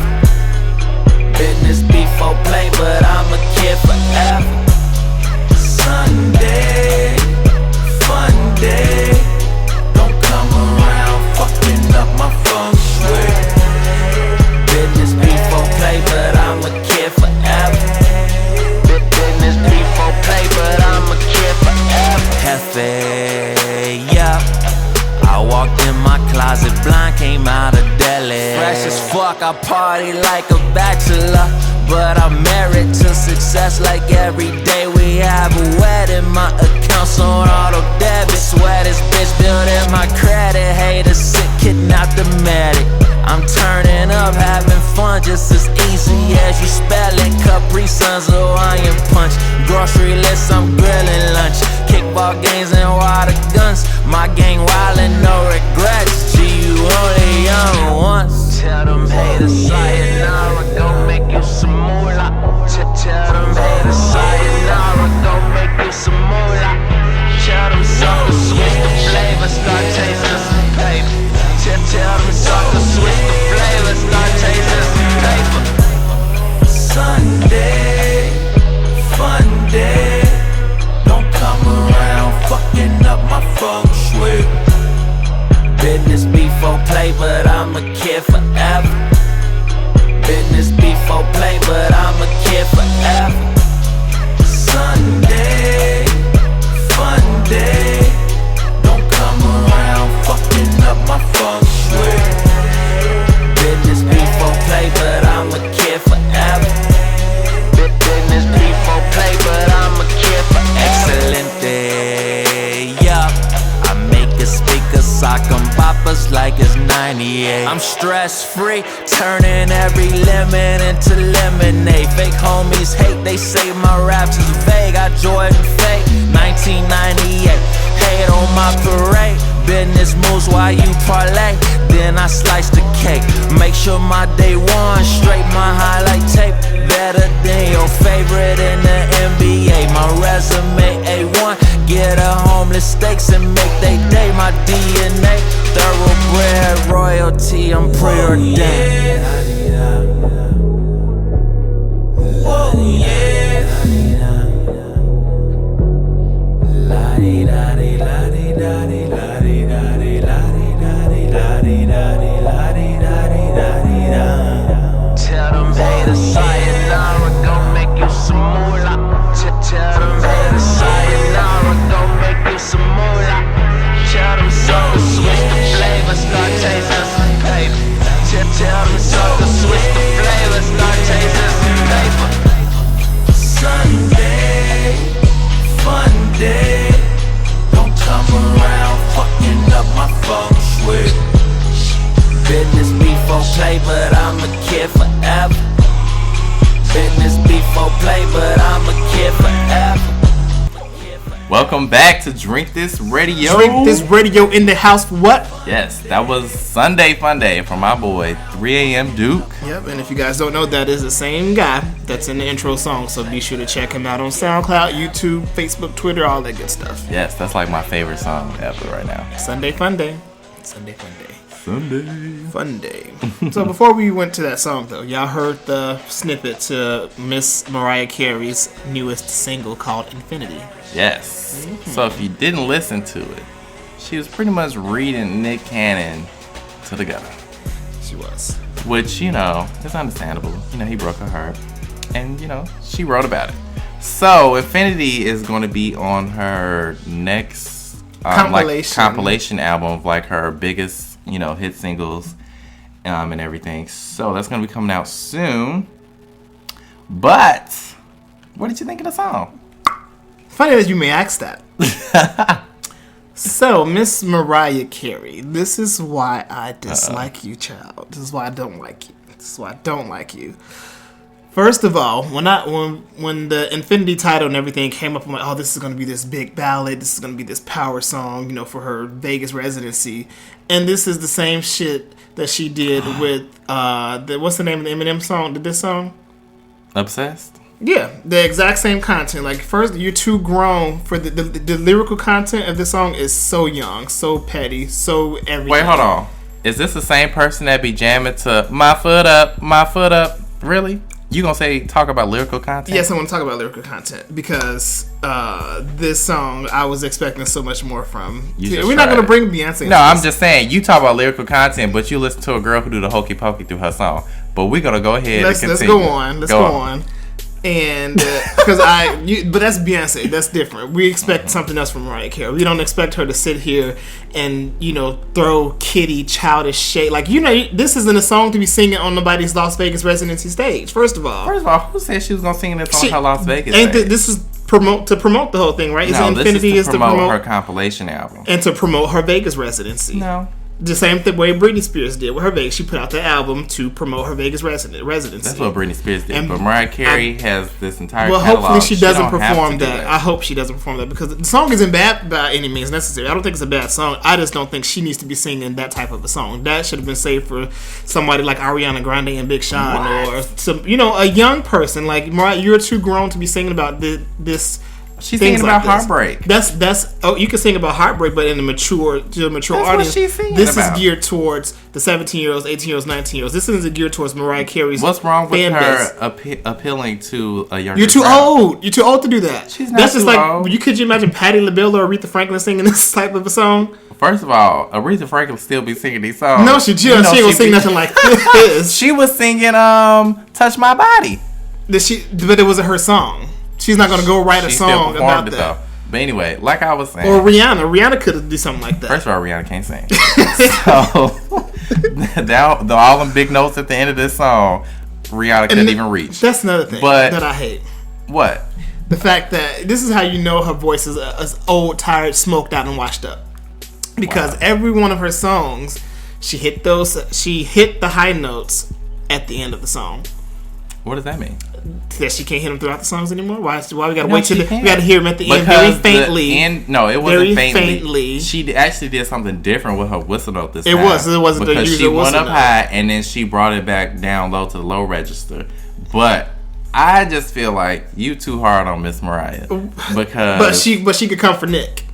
Business before play, but I'm a kid forever. Sunday, Funday. Don't come around fucking up my feng shui. Business before play, but I'm a kid forever. Business before play, but I'm a kid forever. Hefe, yeah. I walked in my closet blind, came out of Delhi. Fresh as fuck, I party like a bachelor. But I'm married to success like every day we have a wedding. My account's on auto debit. Sweatest bitch building my credit. Haters sick, kidnapped the medic. I'm turning up, having fun just as easy as you spell it. Capri Suns, Hawaiian punch. Grocery list, I'm grilling lunch. Kickball games and water guns. My gang wildin', no regrets. G, you only young once. Tell them haters sayonara, go make you some moolah. Tell them haters sayonara, go make you some moolah. Tell them suckers switch the flavor, start tasting some paper. Tell them suckers switch the flavor, start tasting some paper. Sunday, Funday. Don't come around fucking up my feng shui. Business before play, but I'm a kid forever. Business before play, like it's 98. I'm stress-free, turning every lemon into lemonade. Fake homies hate, they say my raps is vague. I Jordan fake, 1998. Hate on my parade. Business moves while you parlay. Then I slice the cake. Make sure my day one straight, my highlight tape better than your favorite in the NBA. My resume A1. Get a homeless steaks and make they day. My DNA thoroughbred royalty. I'm preordained. Oh yeah. Tell them haters sayonara, gon' make you some moolah. Tell them haters sayonara, gon' make you some moolah. Tell them suckers switch the flavor, start tasting some paper. Tell them suckers switch the flavor, start tasting some paper. Sunday, Funday, don't come around fucking up my feng shui. Business before play, but I'm a kid forever. Business before play, but I'm a kid forever. Welcome back to Drink This Radio. Drink This Radio in the house for what? Yes, that was Sunday Funday from my boy 3 a.m. Duke. Yep, and if you guys don't know, that is the same guy that's in the intro song, so be sure to check him out on SoundCloud, YouTube, Facebook, Twitter, all that good stuff. Yes, that's like my favorite song ever right now. Sunday Funday. Sunday Funday. Sunday. Funday. So before we went to that song, though, y'all heard the snippet to Miss Mariah Carey's newest single called Infinity. Yes. Mm-hmm. So if you didn't listen to it, she was pretty much reading Nick Cannon to the gutter. She was. Which, you know, is understandable. You know, he broke her heart. And, you know, she wrote about it. So Infinity is going to be on her next compilation album of like her biggest, you know, hit singles and everything. So that's going to be coming out soon. But what did you think of the song? Funny that you may ask that. So, Miss Mariah Carey, this is why I dislike you, child. This is why I don't like you. This is why I don't like you. First of all, when the Infinity title and everything came up, I'm like, oh, this is going to be this big ballad. This is going to be this power song, you know, for her Vegas residency. And this is the same shit that she did with, what's the name of the Eminem song? Did this song? Obsessed? Yeah, the exact same content. Like, first, you're too grown for the lyrical content of this song is so young, so petty, so everything. Wait, hold on. Is this the same person that be jamming to my foot up, my foot up? Really? You gonna talk about lyrical content? Yes, I want to talk about lyrical content because this song I was expecting so much more from. We're not gonna bring Beyonce. No, I'm just saying you talk about lyrical content, but you listen to a girl who do the hokey pokey through her song. But we're gonna go ahead. Let's go on. Let's go on. And because but that's Beyonce. That's different. We expect something else from Mariah Carey. We don't expect her to sit here and, you know, throw kitty childish shade. Like, you know, this isn't a song to be singing on nobody's Las Vegas residency stage. First of all, who said she was gonna sing this on her Las Vegas stage? This is to promote the whole thing, right? No, Infinity is to promote her compilation album and to promote her Vegas residency. No. The same way Britney Spears did with her Vegas. She put out the album to promote her Vegas residency. That's what Britney Spears did. But Mariah Carey has this entire catalog. Hopefully she doesn't perform that. I hope she doesn't perform that because the song isn't bad by any means necessary. I don't think it's a bad song. I just don't think she needs to be singing that type of a song. That should have been saved for somebody like Ariana Grande and Big Sean or some, you know, a young person. Like, Mariah, you're too grown to be singing about this. She's singing about heartbreak. That's you can sing about heartbreak, but in a mature audience. What she's singing this about. Is geared towards the 17-year-olds, 18-year-olds, 19-year-olds. This isn't geared towards Mariah Carey's. What's wrong with her appealing to a younger? You're too old. You're too old to do that. She's not too old. Could you imagine Patti LaBelle or Aretha Franklin singing this type of a song? First of all, Aretha Franklin still be singing these songs. No, she ain't gonna sing nothing like this. She was singing "Touch My Body." But it wasn't her song. She's not gonna go write a song about that. Though. But anyway, like I was saying, or Rihanna could do something like that. First of all, Rihanna can't sing. So all them big notes at the end of this song, Rihanna couldn't even reach. That's another thing that I hate. What? The fact that this is how you know her voice is old, tired, smoked out, and washed up. Because every one of her songs, She hit the high notes at the end of the song. What does that mean? That she can't hit them throughout the songs anymore? Why we gotta wait till we gotta hear him at the end very faintly? It wasn't faintly. She actually did something different with her whistle note this time. It wasn't because the she usual went whistle up note. high and then she brought it back down low to the low register. But I just feel like you too hard on Miss Mariah because but she could come for Nick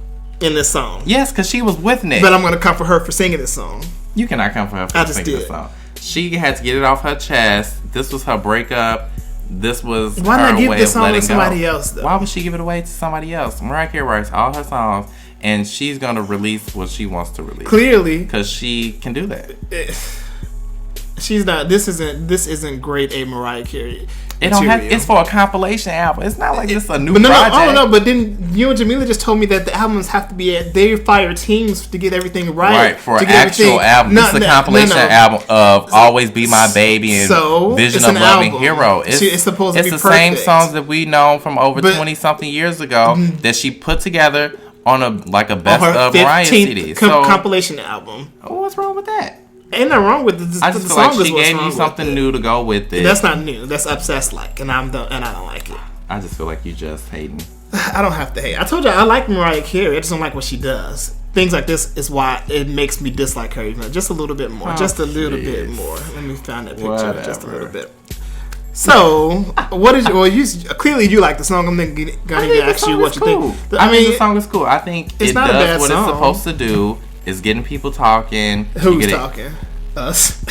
in this song. Yes, because she was with Nick. But I'm gonna come for her for singing this song. You cannot come for her for singing this song. She had to get it off her chest. This was her breakup. This was why her not give way this of song to letting somebody go. else though? Why would she give it away to somebody else? Mariah Carey writes all her songs, and she's gonna release what she wants to release. Clearly, because she can do that. She's not. This isn't great. A Mariah Carey. It don't have. It's for a compilation album. It's not like it's a new project. No. But then you and Jamila just told me that the albums have to be at. They fire teams to get everything right. Right, for an actual album. This is a compilation album of "Always Be My Baby" and "Vision of Loving Hero." It's supposed to be It's the same songs that we know from over 20 something years ago that she put together on a best of Mariah CD. Compilation album. Oh, what's wrong with that? Ain't nothing wrong with it. I just feel like she gave you something new to go with it. That's not new. That's obsessed like, and I don't like it. I just feel like you just hating. I don't have to hate. I told you I like Mariah Carey. I just don't like what she does. Things like this is why it makes me dislike her even just a little bit more. Just a little bit more. Let me find that picture just a little bit. So, what is clearly you like the song. I'm then gonna ask you what you think. I mean, the song is cool. I think it not does what it's supposed to do. It's getting people talking. Who's talking? Us.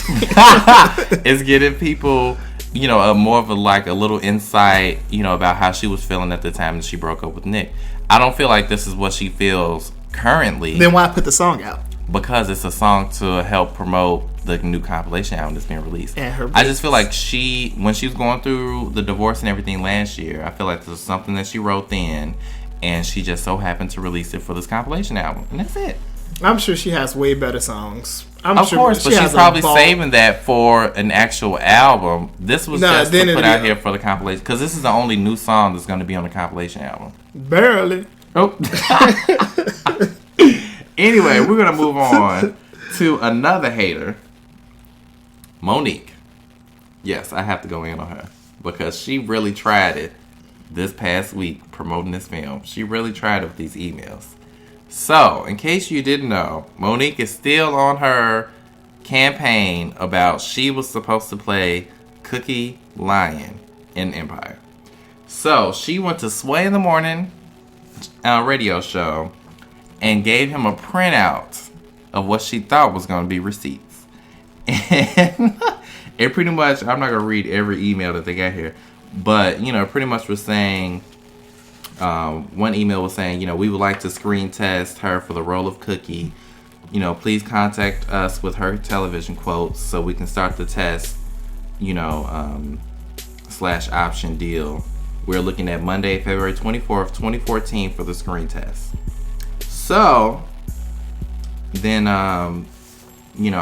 It's getting people, more of a little insight, about how she was feeling at the time that she broke up with Nick. I don't feel like this is what she feels currently. Then why put the song out? Because it's a song to help promote the new compilation album that's being released. And I just feel like when she was going through the divorce and everything last year, I feel like this was something that she wrote then, and she just so happened to release it for this compilation album, and that's it. I'm sure she has way better songs. Of course, but she's probably saving that for an actual album. This was just to put out here for the compilation, because this is the only new song that's going to be on the compilation album. Barely. Oh. Anyway, we're going to move on to another hater, Monique. Yes, I have to go in on her, because she really tried it this past week promoting this film. She really tried it with these emails. So, in case you didn't know, Monique is still on her campaign about she was supposed to play Cookie Lion in Empire. So, she went to Sway in the Morning radio show and gave him a printout of what she thought was going to be receipts. And it pretty much, I'm not going to read every email that they got here, but, pretty much was saying... one email was saying, we would like to screen test her for the role of Cookie. Please contact us with her television quotes so we can start the test, /option deal. We're looking at Monday, February 24th, 2014 for the screen test. So, then, I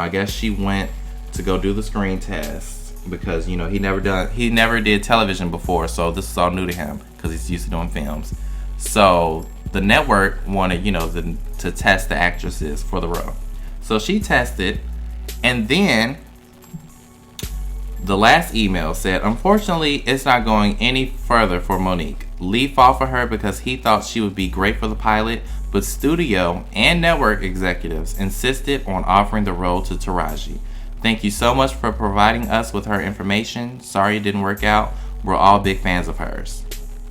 guess she went to go do the screen test because, he never did television before, so this is all new to him. Because he's used to doing films. So the network wanted, to test the actresses for the role. So she tested, and then the last email said, unfortunately, it's not going any further for Monique. Lee fought for her because he thought she would be great for the pilot, but studio and network executives insisted on offering the role to Taraji. Thank you so much for providing us with her information. Sorry it didn't work out. We're all big fans of hers.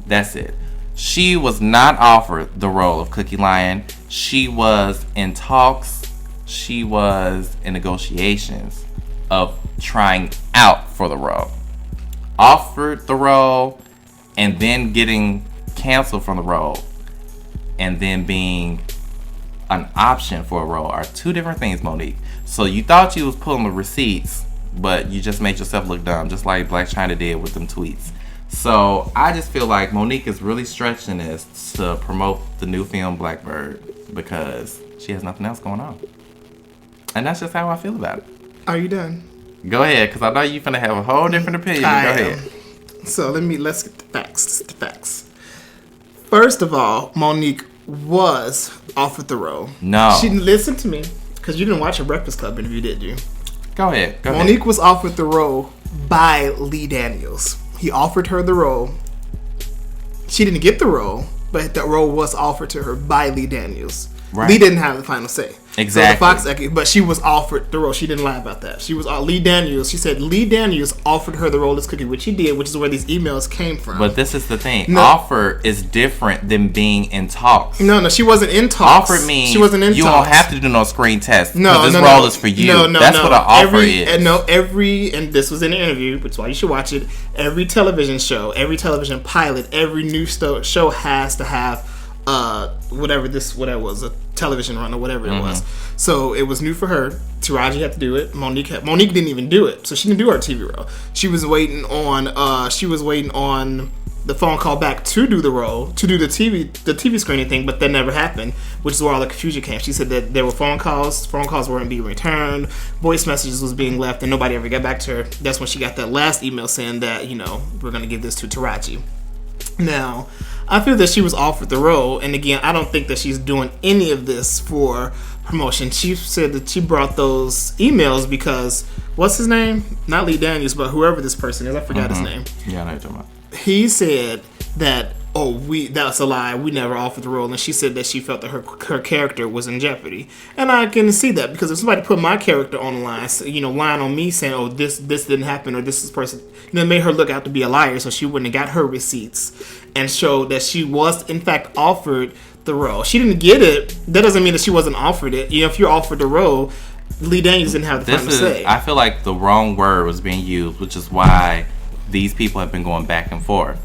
That's it. She was not offered the role of Cookie Lion. She was in talks. She was in negotiations of trying out for the role. Offered the role and then getting canceled from the role and then being an option for a role are two different things, Monique. So you thought you was pulling the receipts, but you just made yourself look dumb, just like Blac Chyna did with them tweets. So I just feel like Monique is really stretching this to promote the new film Blackbird because she has nothing else going on. And that's just how I feel about it. Are you done? Go ahead, because I know you're finna have a whole different opinion. Go ahead. So let's get the facts. First of all, Monique was offered the role. No. She didn't listen to me. Because you didn't watch a Breakfast Club interview, did you? Go ahead. Monique was offered the role by Lee Daniels. He offered her the role. She didn't get the role, but the role was offered to her by Lee Daniels. Right. Lee didn't have the final say. Exactly. So the Fox, but she was offered the role. She didn't lie about that. She was Lee Daniels. She said Lee Daniels offered her the role as Cookie, which he did, which is where these emails came from. But this is the thing. No. Offer is different than being in talks. No, she wasn't in talks. Offer means she wasn't in you talks. don't have to do no screen test. No, this role is for you. That's what an offer is. And this was in an interview, which is why you should watch it. Every television show, every television pilot, every new show has to have whatever it was, a television run or whatever it was. So it was new for her. Taraji had to do it. Monique didn't even do it, so she didn't do her TV role. She was waiting on the phone call back to do the role, to do the TV screening thing, but that never happened, which is where all the confusion came. She said that there were phone calls weren't being returned, voice messages was being left, and nobody ever got back to her. That's when she got that last email saying that, we're going to give this to Taraji. Now, I feel that she was offered the role, and again, I don't think that she's doing any of this for promotion. She said that she brought those emails because, what's his name? Not Lee Daniels, but whoever this person is. I forgot his name. Yeah, I know what you're talking about. He said that, that's a lie. We never offered the role. And she said that she felt that her character was in jeopardy. And I can see that, because if somebody put my character on the line, lying on me saying, this didn't happen, or this person, it made her look out to be a liar, so she wouldn't have got her receipts and showed that she was, in fact, offered the role. She didn't get it. That doesn't mean that she wasn't offered it. If you're offered the role, Lee Daniels didn't have the final say. I feel like the wrong word was being used, which is why these people have been going back and forth.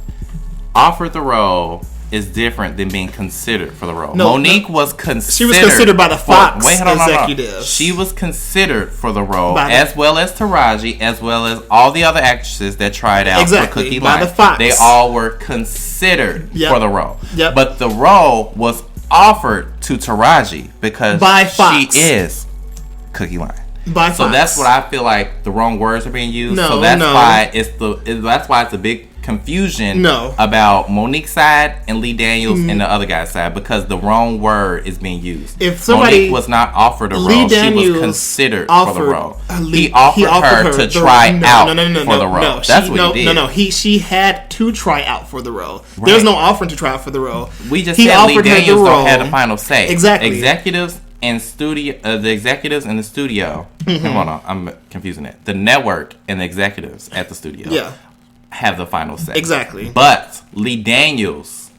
Offered the role is different than being considered for the role. Monique was considered. She was considered by the Fox executives. No. She was considered for the role, as well as Taraji, as well as all the other actresses that tried out for Cookie Line. The Fox. They all were considered for the role. Yep. But the role was offered to Taraji because she is Cookie Line. So that's what I feel like the wrong words are being used. Why it's a big confusion about Monique's side and Lee Daniels and the other guy's side, because the wrong word is being used. If Monique was not offered a role, she was considered for the role. He offered her to try out for the role. That's what he did. She had to try out for the role. Right. There's no offering to try out for the role. We just said Lee Daniels don't have the final say. Exactly. The executives in the studio. Hold on, I'm confusing it. The network and the executives at the studio have the final say. Exactly. But Lee Daniels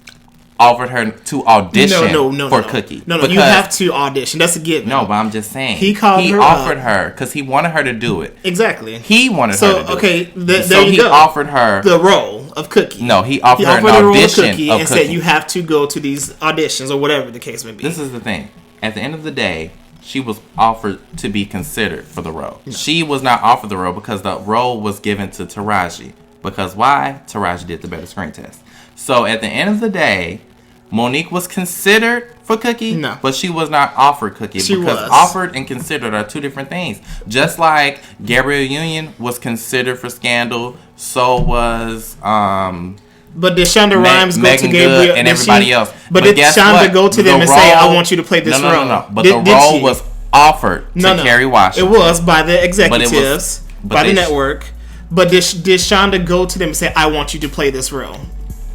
offered her to audition for Cookie. No, you have to audition. That's a given. No, but I'm just saying. He offered her because he wanted her to do it. Exactly. He wanted her to do it. There you go. He offered her the role of Cookie. No, he offered her an audition of Cookie. And said you have to go to these auditions or whatever the case may be. This is the thing. At the end of the day, she was offered to be considered for the role. No. She was not offered the role because the role was given to Taraji. Because why? Taraji did the better screen test. So at the end of the day, Monique was considered for Cookie, but she was not offered Cookie. Because offered and considered are two different things. Just like Gabrielle Union was considered for Scandal, so was But did Shonda Rhimes go to Gabrielle and everybody else? But did Shonda go to them and say, "I want you to play this role"? No. But the role was offered to Kerry Washington. It was by the executives, by the network. But did Shonda go to them and say, "I want you to play this role"?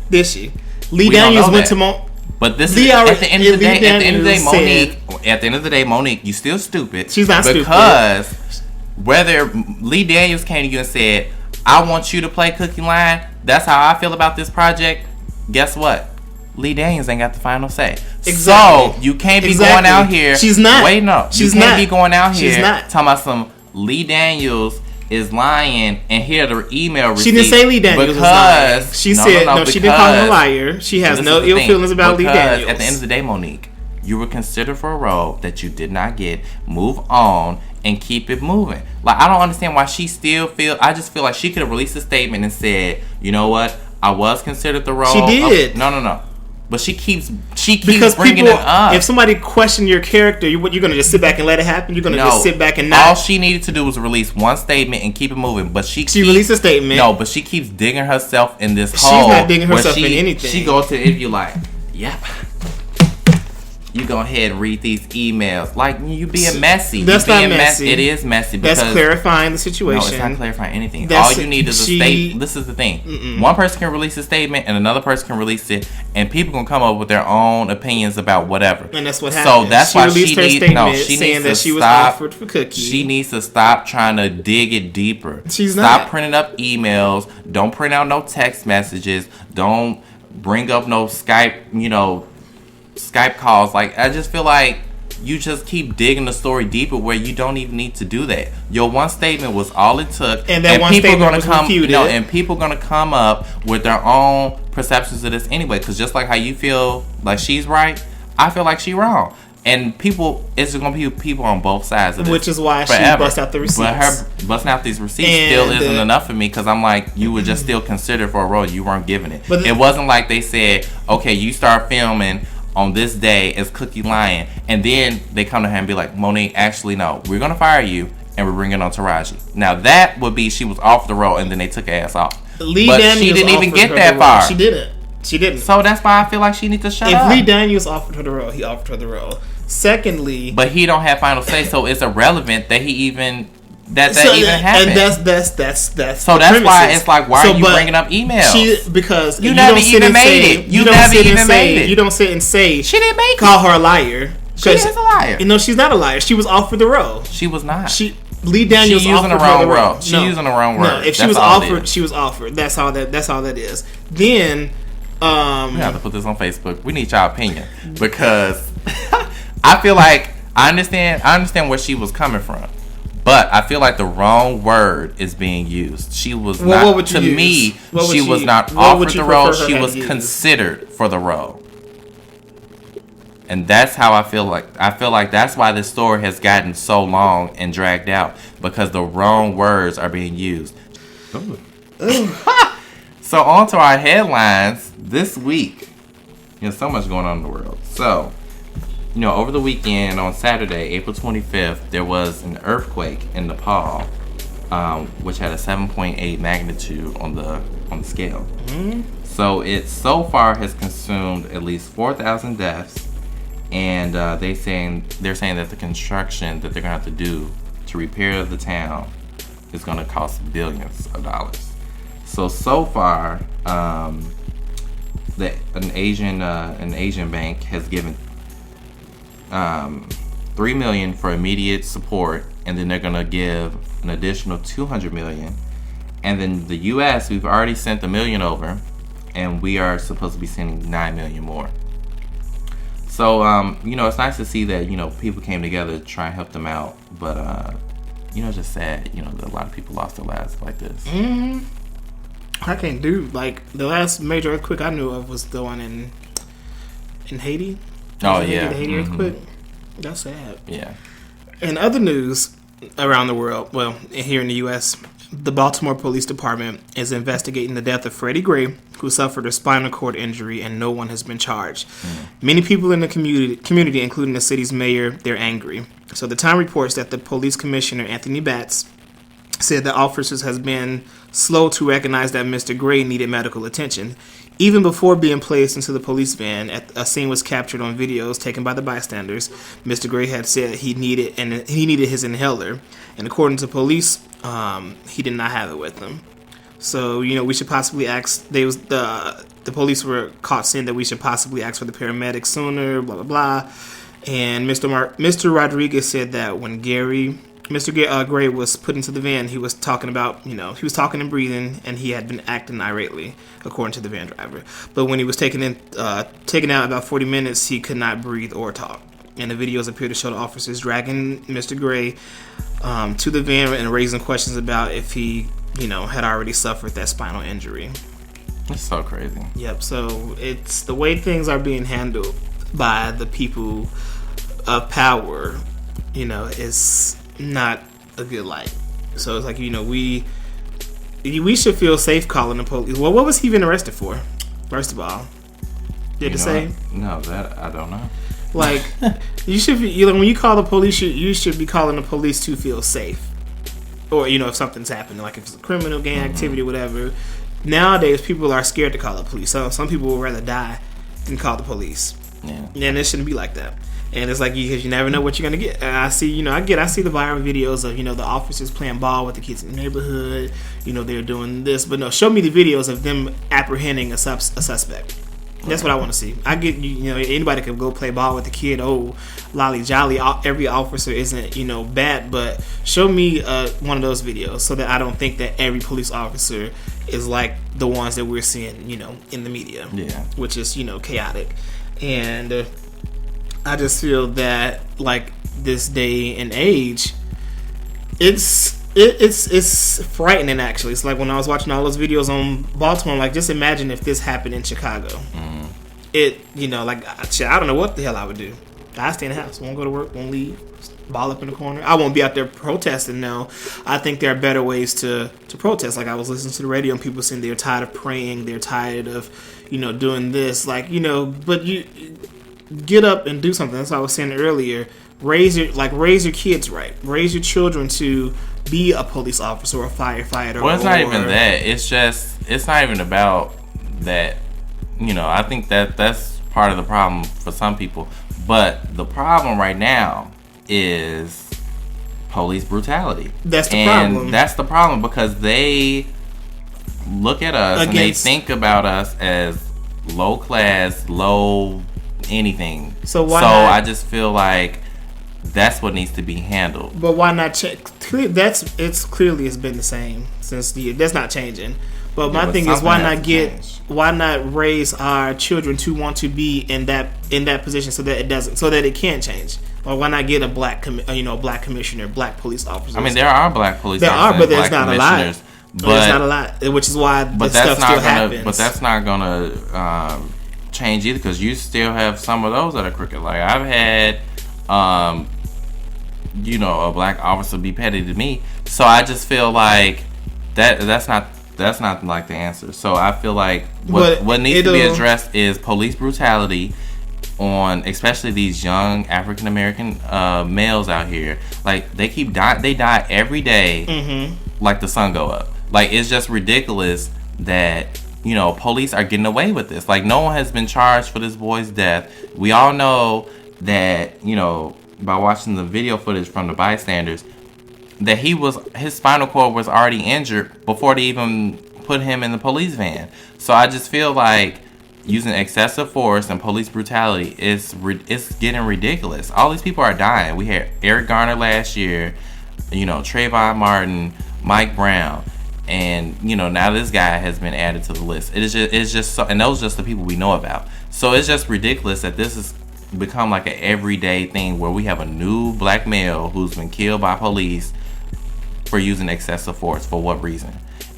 Did she? Lee Daniels went to But this is at the end of the day. At the end of the day, Monique, you still stupid. She's not stupid because whether Lee Daniels came to you and said, "I want you to play Cookie Line," that's how I feel about this project. Guess what? Lee Daniels ain't got the final say. Exactly. So you can't be going out here. She's not. Wait, no. She's you can't not. be going out here talking about some Lee Daniels is lying and here the email receipt. She didn't say Lee Daniels was lying. She said she didn't call him a liar. She has no ill feelings about Lee Daniels. At the end of the day, Monique, you were considered for a role that you did not get. Move on and keep it moving. Like, I don't understand why she still I just feel like she could have released a statement and said, you know what, I was considered the role. She did. No. But she keeps because bringing people, it up. If somebody question your character, you're going to just sit back and let it happen? You're going to just sit back and not? All she needed to do was release one statement and keep it moving. But she released a statement. No, but she keeps digging herself in this hole. She's not digging herself in anything. She goes to the interview like, yep. you go ahead and read these emails. Like, you being messy. That's not messy. It is messy. Because that's clarifying the situation. No, it's not clarifying anything. All you need is a statement. This is the thing. One person can release a statement and another person can release it, and people can come up with their own opinions about whatever. And that's what happened. So that's she why released her statement saying that she was offered for cookies. She needs to stop trying to dig it deeper. Stop printing up emails. Don't print out no text messages. Don't bring up no Skype calls. Like, I just feel like you just keep digging the story deeper where you don't even need to do that. Your one statement was all it took, and that one statement was refuted. And people are gonna come up with their own perceptions of this anyway. Because just like how you feel like she's right, I feel like she's wrong. And it's gonna be people on both sides of this, which is why forever. She bust out the receipts. But her busting out these receipts still isn't enough for me, because I'm like, you were just still considered for a role, you weren't given it. It wasn't like they said, okay, you start filming on this day as Cookie lying, and then they come to her and be like, Monique, actually no, we're gonna fire you and we're bringing on Taraji. Now that would be she was off the roll and then they took her ass off. But she didn't even get that far. She didn't. So that's why I feel like she needs to shut up. If Lee Daniels offered her the role, he offered her the role. Secondly, but he don't have final say, so it's irrelevant that he even even happened. And that's so that's why it's like, why are you bringing up emails? Because you never even made it. You never even made it. You don't sit and say she didn't make it. Call her a liar. She is a liar. No, she's not a liar. She was offered the role. She was not. Lee Daniels using the wrong role. She's using the wrong word. No, if she was offered, she was offered. That's all that is. Then we have to put this on Facebook. We need y'all opinion, because I feel like I understand where she was coming from, but I feel like the wrong word is being used. She was not, to me, she was not offered the role. She was considered for the role. And that's how I feel like. I feel like that's why this story has gotten so long and dragged out, because the wrong words are being used. So on to our headlines this week. So much going on in the world. So, over the weekend on Saturday, April 25th, there was an earthquake in Nepal, which had a 7.8 magnitude on the scale. Mm-hmm. So it so far has consumed at least 4,000 deaths. And they're saying that the construction that they're gonna have to do to repair the town is gonna cost billions of dollars. So far, an Asian bank has given $3 million for immediate support, and then they're gonna give an additional $200 million. And then the U.S., we've already sent $1 million over, and we are supposed to be sending $9 million more. So, it's nice to see that, people came together to try and help them out. But, it's just sad, that a lot of people lost their lives like this. Mm-hmm. I can't do, the last major earthquake I knew of was the one in Haiti. Oh, yeah. The Haiti earthquake. That's sad. Yeah. In other news around the world, well, here in the U.S., the Baltimore Police Department is investigating the death of Freddie Gray, who suffered a spinal cord injury, and no one has been charged. Many people in the community, including the city's mayor, they're angry. So the Time reports that the police commissioner, Anthony Batts, said that officers has been slow to recognize that Mr. Gray needed medical attention. Even before being placed into the police van, a scene was captured on videos taken by the bystanders. Mr. Gray had said he needed his inhaler, and according to police, he did not have it with him. So we should possibly ask. The police were caught saying that we should possibly ask for the paramedics sooner. Blah blah blah. And Mr. Rodriguez said that when Mr. Gray was put into the van, he was talking about, he was talking and breathing, and he had been acting irately, according to the van driver. But when he was taken out about 40 minutes, he could not breathe or talk. And the videos appear to show the officers dragging Mr. Gray to the van and raising questions about if he, had already suffered that spinal injury. That's so crazy. Yep. So it's the way things are being handled by the people of power, is not a good light. So it's like, we should feel safe calling the police. Well, what was he even arrested for? First of all, did it say? No, that I don't know. You should be, when you call the police, you should be calling the police to feel safe, or if something's happening, like if it's a criminal gang activity, whatever. Nowadays, people are scared to call the police. So some people would rather die than call the police. And it shouldn't be like that. And it's like because you never know what you're gonna get. And I see, I see the viral videos of the officers playing ball with the kids in the neighborhood. They're doing this, but no, show me the videos of them apprehending a suspect. That's what I want to see. I get anybody can go play ball with the kid. Oh, lolly jolly. Every officer isn't bad, but show me one of those videos so that I don't think that every police officer is like the ones that we're seeing in the media. Yeah, which is chaotic, and I just feel that like this day and age, it's frightening. Actually, it's like when I was watching all those videos on Baltimore. Like, just imagine if this happened in Chicago. I don't know what the hell I would do. I stay in the house, won't go to work, won't leave, ball up in the corner. I won't be out there protesting. No, I think there are better ways to protest. Like, I was listening to the radio and people saying they're tired of praying, they're tired of doing this. Like, but you get up and do something. That's what I was saying earlier. Raise your kids right. Raise your children to be a police officer or a firefighter. Well, it's not even that. It's not even about that. I think that's part of the problem for some people. But the problem right now is police brutality. That's the problem. And that's the problem because they look at us and they think about us as low class, low anything. So I just feel like that's what needs to be handled. But why not check? It's clearly been the same since that's not changing. But my thing is, why not raise our children to want to be in that position so that it can change? Or why not get a black commissioner, black police officers? I mean, there are black police officers. There are, but there's not a lot. But there's not a lot, which is why this stuff still happens. But that's not gonna change either, because you still have some of those that are crooked. Like, I've had a black officer be petty to me, so I just feel like that's not like the answer. So I feel like what needs to be addressed is police brutality on especially these young African American males out here. Like, they die every day, like the sun go up. Like, it's just ridiculous that police are getting away with this. Like, no one has been charged for this boy's death. We all know that by watching the video footage from the bystanders, that his spinal cord was already injured before they even put him in the police van. So I just feel like using excessive force and police brutality is getting ridiculous. All these people are dying. We had Eric Garner last year, Trayvon Martin, Mike Brown, and now this guy has been added to the list. It's just so, and those are just the people we know about. So it's just ridiculous that this has become like an everyday thing where we have a new black male who's been killed by police for using excessive force. For what reason?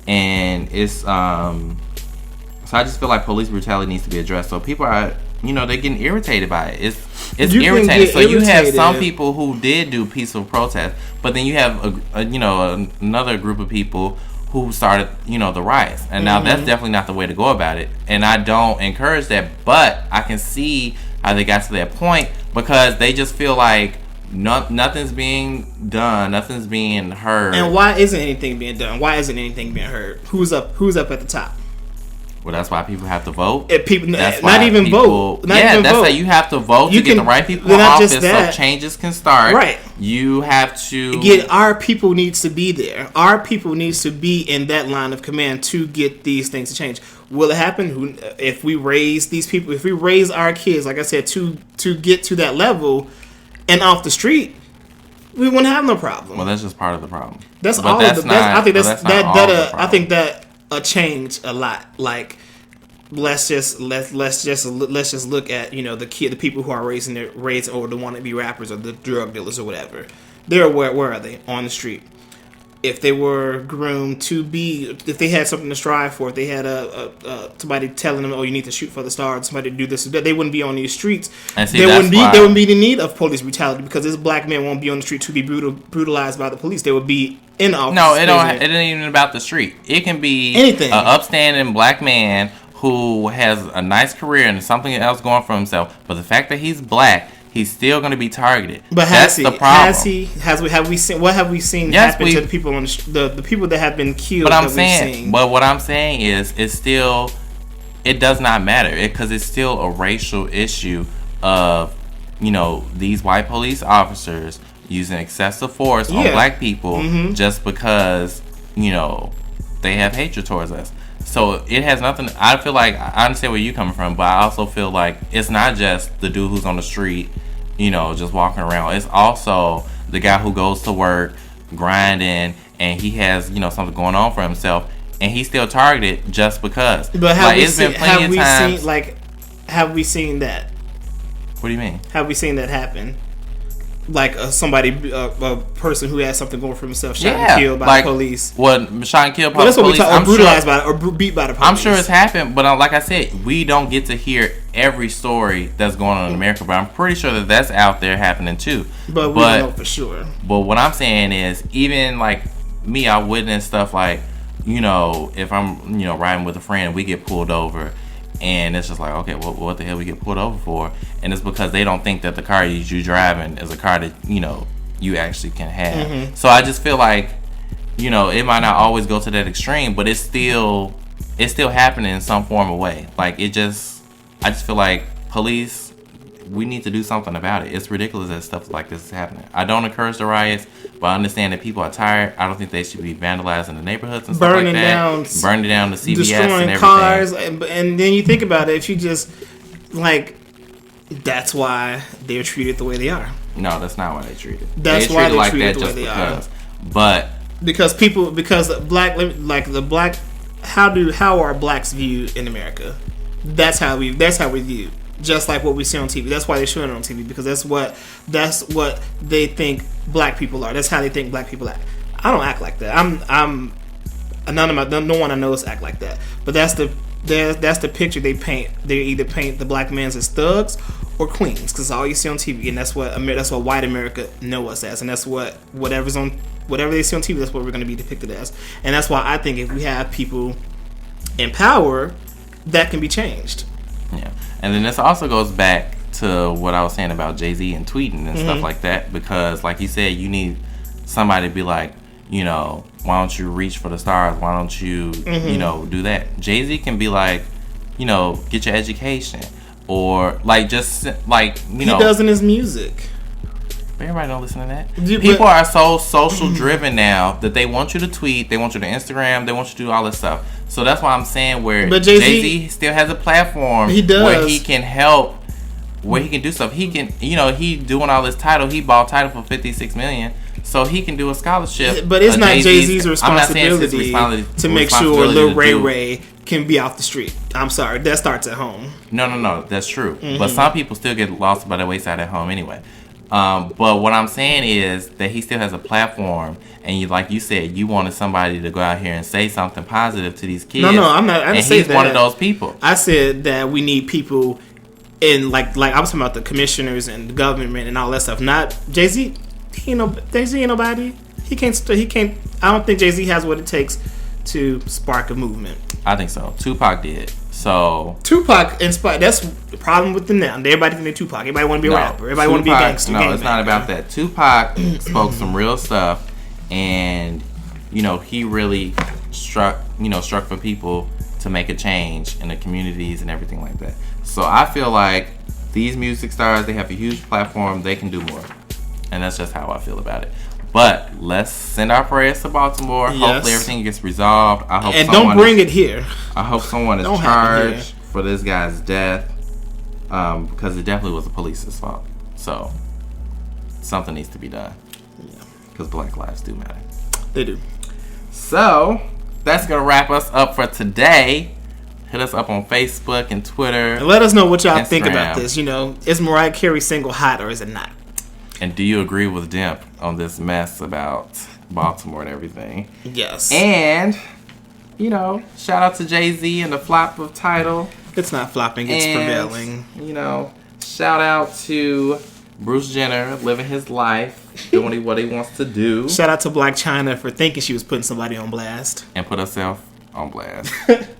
And it's so I just feel like police brutality needs to be addressed. So people are they're getting irritated by it. It's irritating. So you have some people who did do peaceful protest, but then you have another group of people who started the riots, and now that's definitely not the way to go about it. And I don't encourage that, but I can see how they got to that point because they just feel like nothing's being done, nothing's being heard. And why isn't anything being done? Why isn't anything being heard? Who's up at the top? Well, that's why people have to vote. That's not even vote. That's why you have to vote to get the right people in office so changes can start. Right. You have to our people needs to be there. Our people needs to be in that line of command to get these things to change. Will it happen? If we raise these people, if we raise our kids, like I said, to get to that level and off the street, we wouldn't have no problem. Well, that's just part of the problem. That's but all that's of the. Not, I think that's that. I think that change a lot. Like, let's just look at the people who are raising or the want to be rappers or the drug dealers or whatever. Where are they on the street? If they were groomed to be, if they had something to strive for, if they had somebody telling them, oh, you need to shoot for the stars, somebody to do this or that, they wouldn't be on these streets. And see, there wouldn't be the need of police brutality because this black man won't be on the street to be brutalized by the police. They would be in office. No, it ain't even about the street. It can be anything. An upstanding black man who has a nice career and something else going for himself, but the fact that he's black, he's still going to be targeted. But that's the problem. Have we seen happen to the people on the people that have been killed? But what I'm saying is, it does not matter because it's still a racial issue of, these white police officers using excessive force on black people just because, they have hatred towards us. So it has nothing. I feel like I understand where you're coming from, but I also feel like it's not just the dude who's on the street, just walking around. It's also the guy who goes to work, grinding, and he has, something going on for himself, and he's still targeted just because. But have we seen that? What do you mean? Have we seen that happen? Like a person who has something going for himself shot and killed by the police. What, shot and killed by the police? Or brutalized by or beat by the police. I'm sure it's happened, but like I said, we don't get to hear every story that's going on in America. But I'm pretty sure that that's out there happening too. But we don't know for sure. But what I'm saying is, even like me, I witness stuff like, if I'm riding with a friend and we get pulled over. And it's just like, okay, well, what the hell we get pulled over for? And it's because they don't think that the car you're driving is a car that, you actually can have. So I just feel like, it might not always go to that extreme, but it's still happening in some form of way. Like, I just feel like police, we need to do something about it. It's ridiculous that stuff like this is happening. I don't encourage the riots, but I understand that people are tired. I don't think they should be vandalizing the neighborhoods and stuff like that. Burning down the CVS destroying and everything. Cars. And then you think about it, if you just, that's why they're treated the way they are. No, that's not why they're treated. That's why they're treated the way they are. But because how are blacks viewed in America? That's how we view. Just like what we see on TV. That's why they're showing it on TV, because that's what they think black people are. That's how they think black people act. I don't act like that. No one I know act like that. But that's the picture they paint. They either paint the black men as thugs or queens, because all you see on TV, and that's what white America know us as, and that's whatever they see on TV, that's what we're going to be depicted as. And that's why I think if we have people in power, that can be changed. Yeah. And then this also goes back to what I was saying about Jay-Z and tweeting and stuff like that, because like you said, you need somebody to be like, why don't you reach for the stars? Why don't you, do that? Jay-Z can be like, get your education, or like just like, he does in his music. Everybody don't listen to that. People are so social driven now that they want you to tweet, they want you to Instagram, they want you to do all this stuff. So that's why I'm saying but Jay-Z still has a platform where he can help, where he can do stuff. He can, he doing all this Tidal. He bought Tidal for $56 million, so he can do a scholarship. But it's not Jay-Z's responsibility to make sure Lil Ray can be off the street. I'm sorry, that starts at home. No, that's true. But some people still get lost by the wayside at home anyway. But what I'm saying is that he still has a platform, and like you said, you wanted somebody to go out here and say something positive to these kids. No, I'm not. I didn't say that. He's one of those people. I said that we need people in like I was talking about the commissioners and the government and all that stuff. Not Jay-Z. Jay-Z ain't nobody. He can't. I don't think Jay-Z has what it takes to spark a movement. I think so. Tupac did. So Tupac inspired. That's the problem with the now. Everybody think they're Tupac. Everybody want to be a rapper. Everybody want to be a gangster. No, it's not about that. Tupac spoke some real stuff, and he really struck for people to make a change in the communities and everything like that. So I feel like these music stars, they have a huge platform. They can do more, and that's just how I feel about it. But let's send our prayers to Baltimore. Yes. Hopefully everything gets resolved. I hope don't bring it here. I hope someone is charged for this guy's death, because it definitely was the police's fault. So something needs to be done, because Black lives do matter. They do. So that's gonna wrap us up for today. Hit us up on Facebook and Twitter. And let us know what y'all think about this. Is Mariah Carey single hot or is it not? And do you agree with Demp on this mess about Baltimore and everything? Yes. And, shout out to Jay-Z and the flop of Tidal. It's not flopping, it's prevailing. Shout out to Bruce Jenner living his life, doing what he wants to do. Shout out to Blac Chyna for thinking she was putting somebody on blast. And put herself on blast.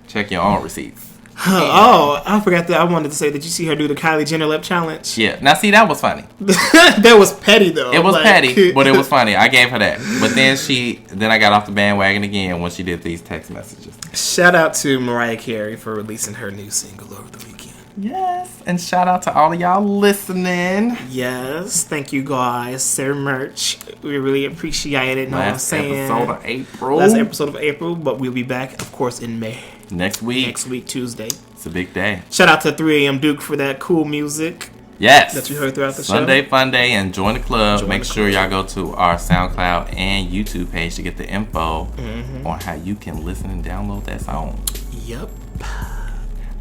Check your own receipts. Oh, I forgot that. I wanted to say, did you see her do the Kylie Jenner lip challenge? Yeah. Now, see, that was funny. That was petty, though. It was petty, but it was funny. I gave her that. But then I got off the bandwagon again when she did these text messages. Shout out to Mariah Carey for releasing her new single over the weekend. Yes, and shout out to all of y'all listening. Yes, thank you guys. Sir Merch, we really appreciate it. Last episode of April. Last episode of April, but we'll be back, of course, in May. Next week, Tuesday. It's a big day. Shout out to 3 a.m. Duke for that cool music. Yes. That you heard throughout the Sunday show. Funday, and join the club. Make sure y'all go to our SoundCloud and YouTube page to get the info on how you can listen and download that song. Yep.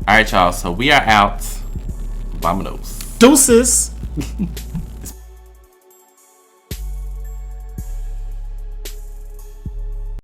All right, y'all. So we are out. Vamonos. Deuces.